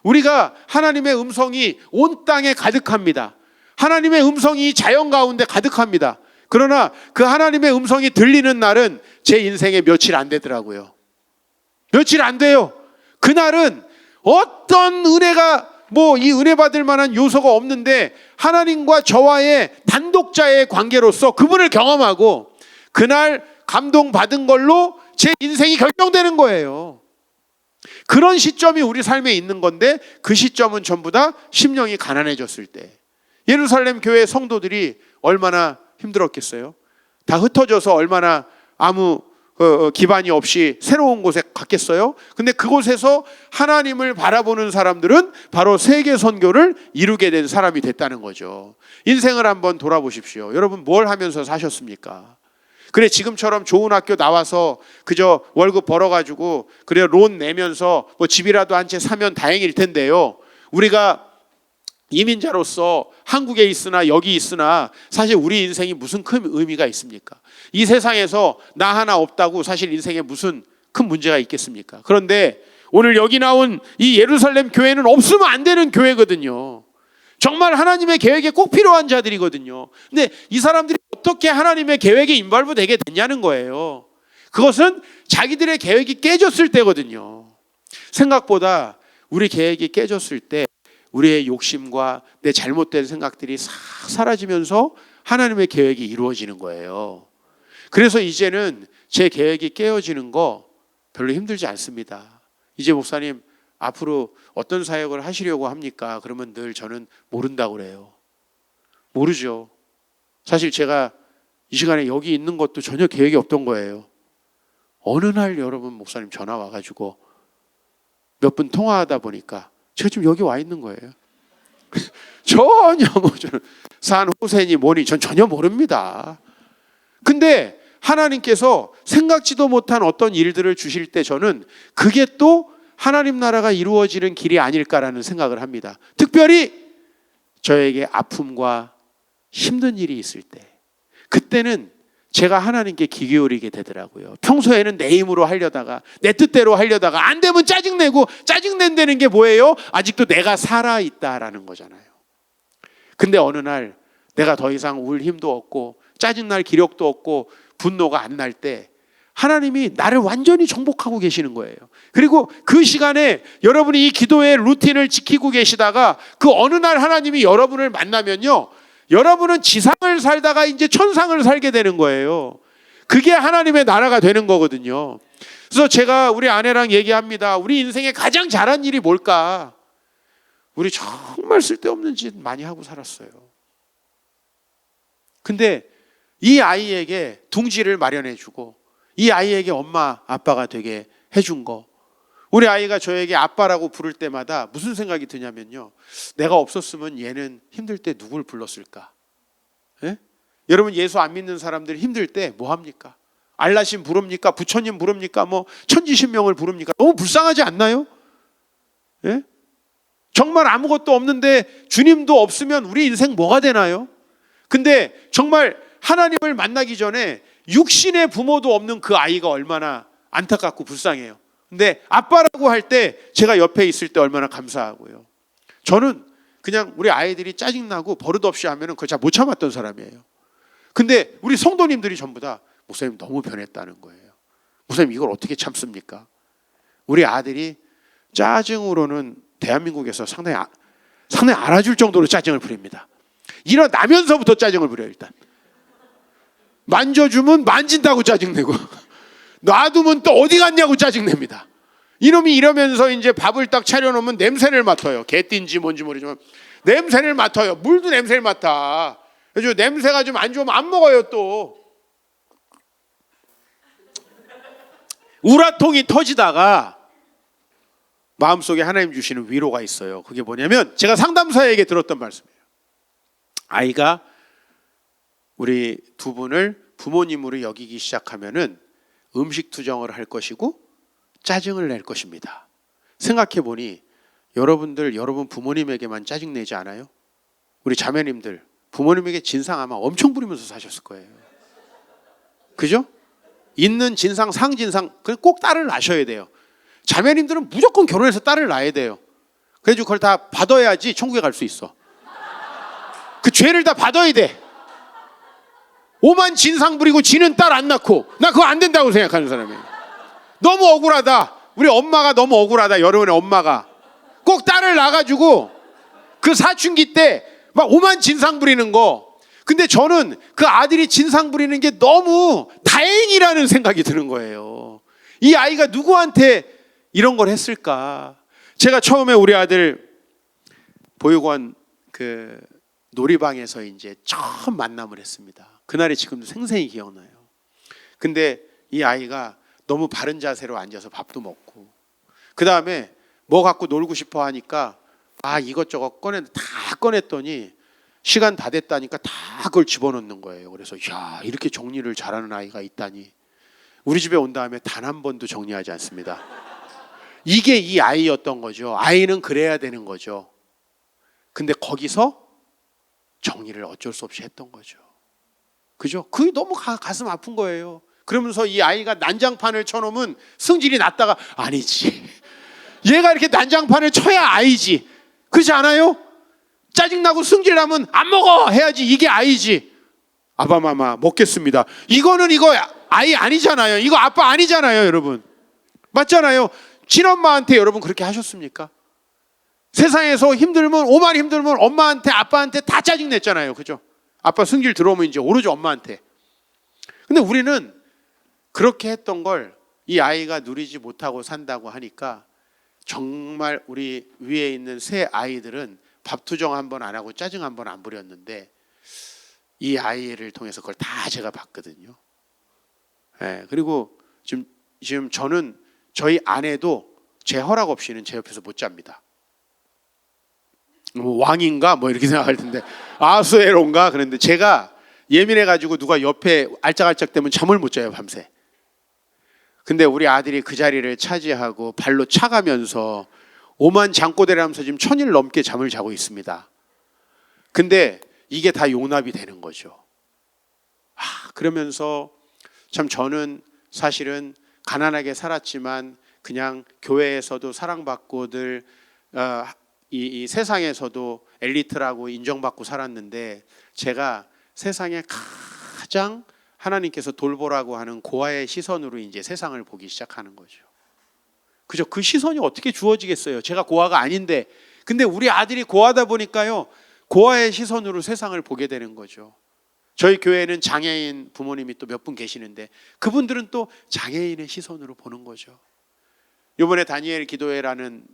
S1: 우리가 하나님의 음성이 온 땅에 가득합니다. 하나님의 음성이 자연 가운데 가득합니다. 그러나 그 하나님의 음성이 들리는 날은 제 인생에 며칠 안 되더라고요. 며칠 안 돼요. 그날은 어떤 은혜가 이 은혜 받을 만한 요소가 없는데 하나님과 저와의 단독자의 관계로서 그분을 경험하고 그날 감동받은 걸로 제 인생이 결정되는 거예요. 그런 시점이 우리 삶에 있는 건데 그 시점은 전부 다 심령이 가난해졌을 때. 예루살렘 교회 성도들이 얼마나 힘들었겠어요? 다 흩어져서 얼마나 아무 기반이 없이 새로운 곳에 갔겠어요? 근데 그곳에서 하나님을 바라보는 사람들은 바로 세계 선교를 이루게 된 사람이 됐다는 거죠. 인생을 한번 돌아보십시오. 여러분 뭘 하면서 사셨습니까? 그래 지금처럼 좋은 학교 나와서 그저 월급 벌어가지고 그래 론 내면서 뭐 집이라도 한 채 사면 다행일 텐데요. 우리가 이민자로서 한국에 있으나 여기 있으나 사실 우리 인생이 무슨 큰 의미가 있습니까? 이 세상에서 나 하나 없다고 사실 인생에 무슨 큰 문제가 있겠습니까? 그런데 오늘 여기 나온 이 예루살렘 교회는 없으면 안 되는 교회거든요. 정말 하나님의 계획에 꼭 필요한 자들이거든요. 근데 이 사람들이 어떻게 하나님의 계획에 인발부 되게 됐냐는 거예요. 그것은 자기들의 계획이 깨졌을 때거든요. 생각보다 우리 계획이 깨졌을 때 우리의 욕심과 내 잘못된 생각들이 싹 사라지면서 하나님의 계획이 이루어지는 거예요. 그래서 이제는 제 계획이 깨어지는 거 별로 힘들지 않습니다. 이제 목사님 앞으로 어떤 사역을 하시려고 합니까? 그러면 늘 저는 모른다고 그래요. 모르죠. 사실 제가 이 시간에 여기 있는 것도 전혀 계획이 없던 거예요. 어느 날 여러분 목사님 전화 와가지고 몇 분 통화하다 보니까 제가 지금 여기 와 있는 거예요. 전혀 저는 산 호세니 뭐니 전 전혀 모릅니다. 근데 하나님께서 생각지도 못한 어떤 일들을 주실 때 저는 그게 또 하나님 나라가 이루어지는 길이 아닐까라는 생각을 합니다. 특별히 저에게 아픔과 힘든 일이 있을 때 그때는 제가 하나님께 귀 기울이게 되더라고요. 평소에는 내 힘으로 하려다가 내 뜻대로 하려다가 안 되면 짜증내고 짜증낸다는 게 뭐예요? 아직도 내가 살아있다라는 거잖아요. 근데 어느 날 내가 더 이상 울 힘도 없고 짜증날 기력도 없고 분노가 안 날 때 하나님이 나를 완전히 정복하고 계시는 거예요. 그리고 그 시간에 여러분이 이 기도의 루틴을 지키고 계시다가 그 어느 날 하나님이 여러분을 만나면요, 여러분은 지상을 살다가 이제 천상을 살게 되는 거예요. 그게 하나님의 나라가 되는 거거든요. 그래서 제가 우리 아내랑 얘기합니다. 우리 인생에 가장 잘한 일이 뭘까? 우리 정말 쓸데없는 짓 많이 하고 살았어요. 근데 이 아이에게 둥지를 마련해주고 이 아이에게 엄마 아빠가 되게 해준 거, 우리 아이가 저에게 아빠라고 부를 때마다 무슨 생각이 드냐면요, 내가 없었으면 얘는 힘들 때 누굴 불렀을까? 예? 여러분 예수 안 믿는 사람들 힘들 때 뭐 합니까? 알라신 부릅니까? 부처님 부릅니까? 뭐 천지신명을 부릅니까? 너무 불쌍하지 않나요? 예? 정말 아무것도 없는데 주님도 없으면 우리 인생 뭐가 되나요? 근데 정말 하나님을 만나기 전에 육신의 부모도 없는 그 아이가 얼마나 안타깝고 불쌍해요. 근데 아빠라고 할 때 제가 옆에 있을 때 얼마나 감사하고요. 저는 그냥 우리 아이들이 짜증나고 버릇없이 하면은 그걸 잘 못 참았던 사람이에요. 근데 우리 성도님들이 전부 다 목사님 너무 변했다는 거예요. 목사님 이걸 어떻게 참습니까? 우리 아들이 짜증으로는 대한민국에서 상당히 알아줄 정도로 짜증을 부립니다. 일어나면서부터 짜증을 부려요. 일단 만져주면 만진다고 짜증내고 놔두면 또 어디 갔냐고 짜증냅니다. 이놈이 이러면서 이제 밥을 딱 차려놓으면 냄새를 맡아요. 개띠인지 뭔지 모르지만 냄새를 맡아요. 물도 냄새를 맡아. 그래서 냄새가 좀 안 좋으면 안 먹어요. 또 우라통이 터지다가 마음속에 하나님 주시는 위로가 있어요. 그게 뭐냐면 제가 상담사에게 들었던 말씀이에요. 아이가 우리 두 분을 부모님으로 여기기 시작하면은 음식 투정을 할 것이고 짜증을 낼 것입니다. 생각해 보니 여러분 부모님에게만 짜증내지 않아요? 우리 자매님들 부모님에게 진상 아마 엄청 부리면서 사셨을 거예요. 그죠? 있는 진상 상진상 꼭 딸을 낳으셔야 돼요. 자매님들은 무조건 결혼해서 딸을 낳아야 돼요. 그래가지고 그걸 다 받아야지 천국에 갈 수 있어. 그 죄를 다 받아야 돼. 오만 진상 부리고 지는 딸 안 낳고 나 그거 안 된다고 생각하는 사람이에요. 너무 억울하다. 우리 엄마가 너무 억울하다. 여러분의 엄마가 꼭 딸을 낳아가지고 그 사춘기 때 막 오만 진상 부리는 거. 근데 저는 그 아들이 진상 부리는 게 너무 다행이라는 생각이 드는 거예요. 이 아이가 누구한테 이런 걸 했을까? 제가 처음에 우리 아들 보육원 그 놀이방에서 이제 처음 만남을 했습니다. 그날이 지금도 생생히 기억나요. 근데 이 아이가 너무 바른 자세로 앉아서 밥도 먹고, 그 다음에 뭐 갖고 놀고 싶어 하니까 이것저것 다 꺼냈더니 시간 다 됐다니까 다 그걸 집어넣는 거예요. 그래서 야, 이렇게 정리를 잘하는 아이가 있다니. 우리 집에 온 다음에 단 한 번도 정리하지 않습니다. 이게 이 아이였던 거죠. 아이는 그래야 되는 거죠. 근데 거기서 정리를 어쩔 수 없이 했던 거죠. 그죠? 그게 너무 가슴 아픈 거예요. 그러면서 이 아이가 난장판을 쳐놓으면 승질이 났다가 아니지, 얘가 이렇게 난장판을 쳐야 아이지, 그렇지 않아요? 짜증나고 승질나면 안 먹어 해야지, 이게 아이지. 아바마마 먹겠습니다. 이거 아이 아니잖아요. 이거 아빠 아니잖아요, 여러분. 맞잖아요. 친엄마한테 여러분 그렇게 하셨습니까? 세상에서 힘들면, 오만 힘들면 엄마한테 아빠한테 다 짜증냈잖아요. 그죠? 아빠 승질 들어오면 이제 오로지 엄마한테. 근데 우리는 그렇게 했던 걸 이 아이가 누리지 못하고 산다고 하니까 정말 우리 위에 있는 세 아이들은 밥투정 한 번 안 하고 짜증 한 번 안 부렸는데 이 아이를 통해서 그걸 다 제가 봤거든요. 네, 그리고 지금 저는 저희 아내도 제 허락 없이는 제 옆에서 못 잡니다. 왕인가 뭐 이렇게 생각할 텐데 아수에로인가 그런데 제가 예민해가지고 누가 옆에 알짝알짝대면 잠을 못 자요, 밤새. 근데 우리 아들이 그 자리를 차지하고 발로 차가면서 오만 장꼬대를 하면서 지금 1000일 넘게 잠을 자고 있습니다. 근데 이게 다 용납이 되는 거죠. 그러면서 참 저는 사실은 가난하게 살았지만 그냥 교회에서도 사랑받고 늘 이 세상에서도 엘리트라고 인정받고 살았는데 제가 세상에 가장 하나님께서 돌보라고 하는 고아의 시선으로 이제 세상을 보기 시작하는 거죠. 그죠? 그 시선이 어떻게 주어지겠어요? 제가 고아가 아닌데. 근데 우리 아들이 고아다 보니까요, 고아의 시선으로 세상을 보게 되는 거죠. 저희 교회에는 장애인 부모님이 또 몇 분 계시는데 그분들은 또 장애인의 시선으로 보는 거죠. 이번에 다니엘 기도회라는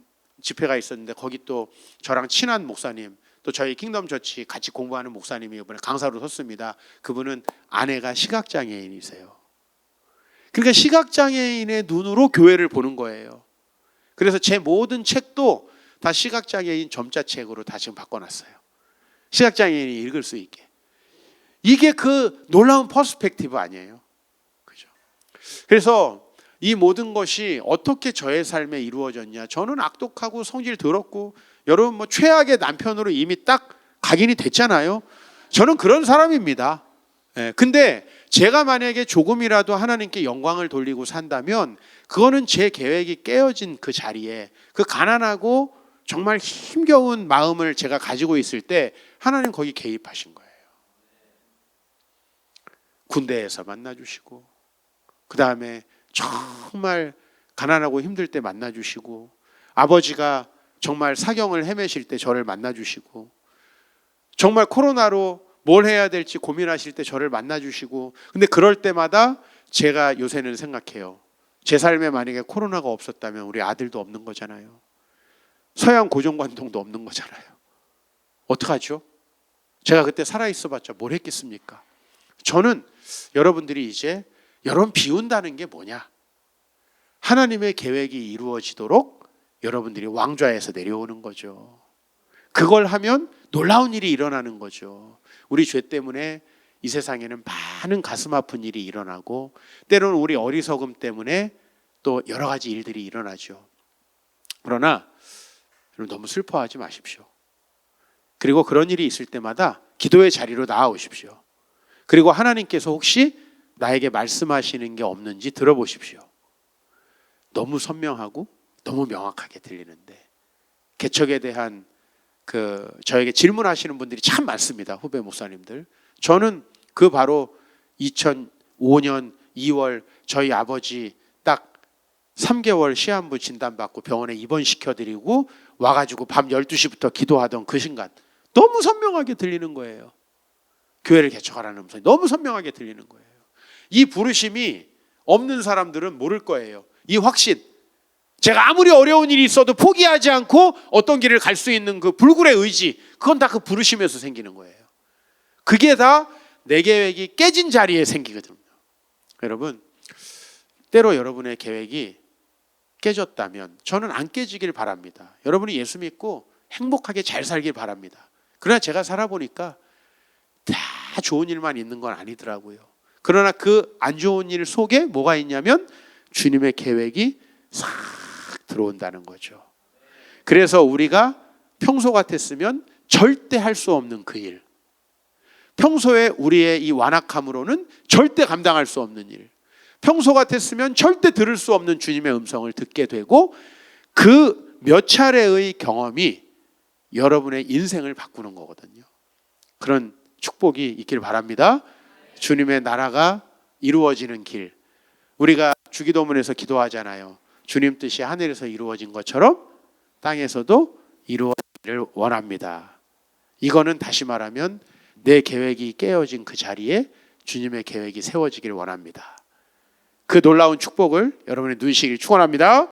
S1: 집회가 있었는데 거기 또 저랑 친한 목사님, 또 저희 킹덤 처치 같이 공부하는 목사님이 이번에 강사로 섰습니다. 그분은 아내가 시각장애인이세요. 그러니까 시각장애인의 눈으로 교회를 보는 거예요. 그래서 제 모든 책도 다 시각장애인 점자책으로 다 지금 바꿔놨어요. 시각장애인이 읽을 수 있게. 이게 그 놀라운 퍼스펙티브 아니에요? 그죠? 그래서 이 모든 것이 어떻게 저의 삶에 이루어졌냐? 저는 악독하고 성질 더럽고 여러분 뭐 최악의 남편으로 이미 딱 각인이 됐잖아요. 저는 그런 사람입니다. 근데 제가 만약에 조금이라도 하나님께 영광을 돌리고 산다면 그거는 제 계획이 깨어진 그 자리에 그 가난하고 정말 힘겨운 마음을 제가 가지고 있을 때 하나님 거기 개입하신 거예요. 군대에서 만나주시고 그 다음에 정말 가난하고 힘들 때 만나주시고 아버지가 정말 사경을 헤매실 때 저를 만나주시고 정말 코로나로 뭘 해야 될지 고민하실 때 저를 만나주시고 근데 그럴 때마다 제가 요새는 생각해요. 제 삶에 만약에 코로나가 없었다면 우리 아들도 없는 거잖아요. 서양 고종관통도 없는 거잖아요. 어떡하죠? 제가 그때 살아있어 봤자 뭘 했겠습니까? 저는 여러분들이 이제 여러분 비운다는 게 뭐냐? 하나님의 계획이 이루어지도록 여러분들이 왕좌에서 내려오는 거죠. 그걸 하면 놀라운 일이 일어나는 거죠. 우리 죄 때문에 이 세상에는 많은 가슴 아픈 일이 일어나고 때로는 우리 어리석음 때문에 또 여러 가지 일들이 일어나죠. 그러나 여러분 너무 슬퍼하지 마십시오. 그리고 그런 일이 있을 때마다 기도의 자리로 나아오십시오. 그리고 하나님께서 혹시 나에게 말씀하시는 게 없는지 들어보십시오. 너무 선명하고 너무 명확하게 들리는데 개척에 대한 저에게 질문하시는 분들이 참 많습니다. 후배 목사님들. 저는 그 바로 2005년 2월 저희 아버지 딱 3개월 시한부 진단받고 병원에 입원시켜드리고 와가지고 밤 12시부터 기도하던 그 순간 너무 선명하게 들리는 거예요. 교회를 개척하라는 음성이 너무 선명하게 들리는 거예요. 이 부르심이 없는 사람들은 모를 거예요. 이 확신, 제가 아무리 어려운 일이 있어도 포기하지 않고 어떤 길을 갈 수 있는 그 불굴의 의지, 그건 다 그 부르심에서 생기는 거예요. 그게 다 내 계획이 깨진 자리에 생기거든요. 여러분, 때로 여러분의 계획이 깨졌다면 저는 안 깨지길 바랍니다. 여러분이 예수 믿고 행복하게 잘 살길 바랍니다. 그러나 제가 살아보니까 다 좋은 일만 있는 건 아니더라고요. 그러나 그 안 좋은 일 속에 뭐가 있냐면 주님의 계획이 싹 들어온다는 거죠. 그래서 우리가 평소 같았으면 절대 할 수 없는 그 일, 평소에 우리의 이 완악함으로는 절대 감당할 수 없는 일, 평소 같았으면 절대 들을 수 없는 주님의 음성을 듣게 되고 그 몇 차례의 경험이 여러분의 인생을 바꾸는 거거든요. 그런 축복이 있길 바랍니다. 주님의 나라가 이루어지는 길, 우리가 주기도문에서 기도하잖아요. 주님 뜻이 하늘에서 이루어진 것처럼 땅에서도 이루어지기를 원합니다. 이거는 다시 말하면 내 계획이 깨어진 그 자리에 주님의 계획이 세워지기를 원합니다. 그 놀라운 축복을 여러분이 누리시길 축원합니다.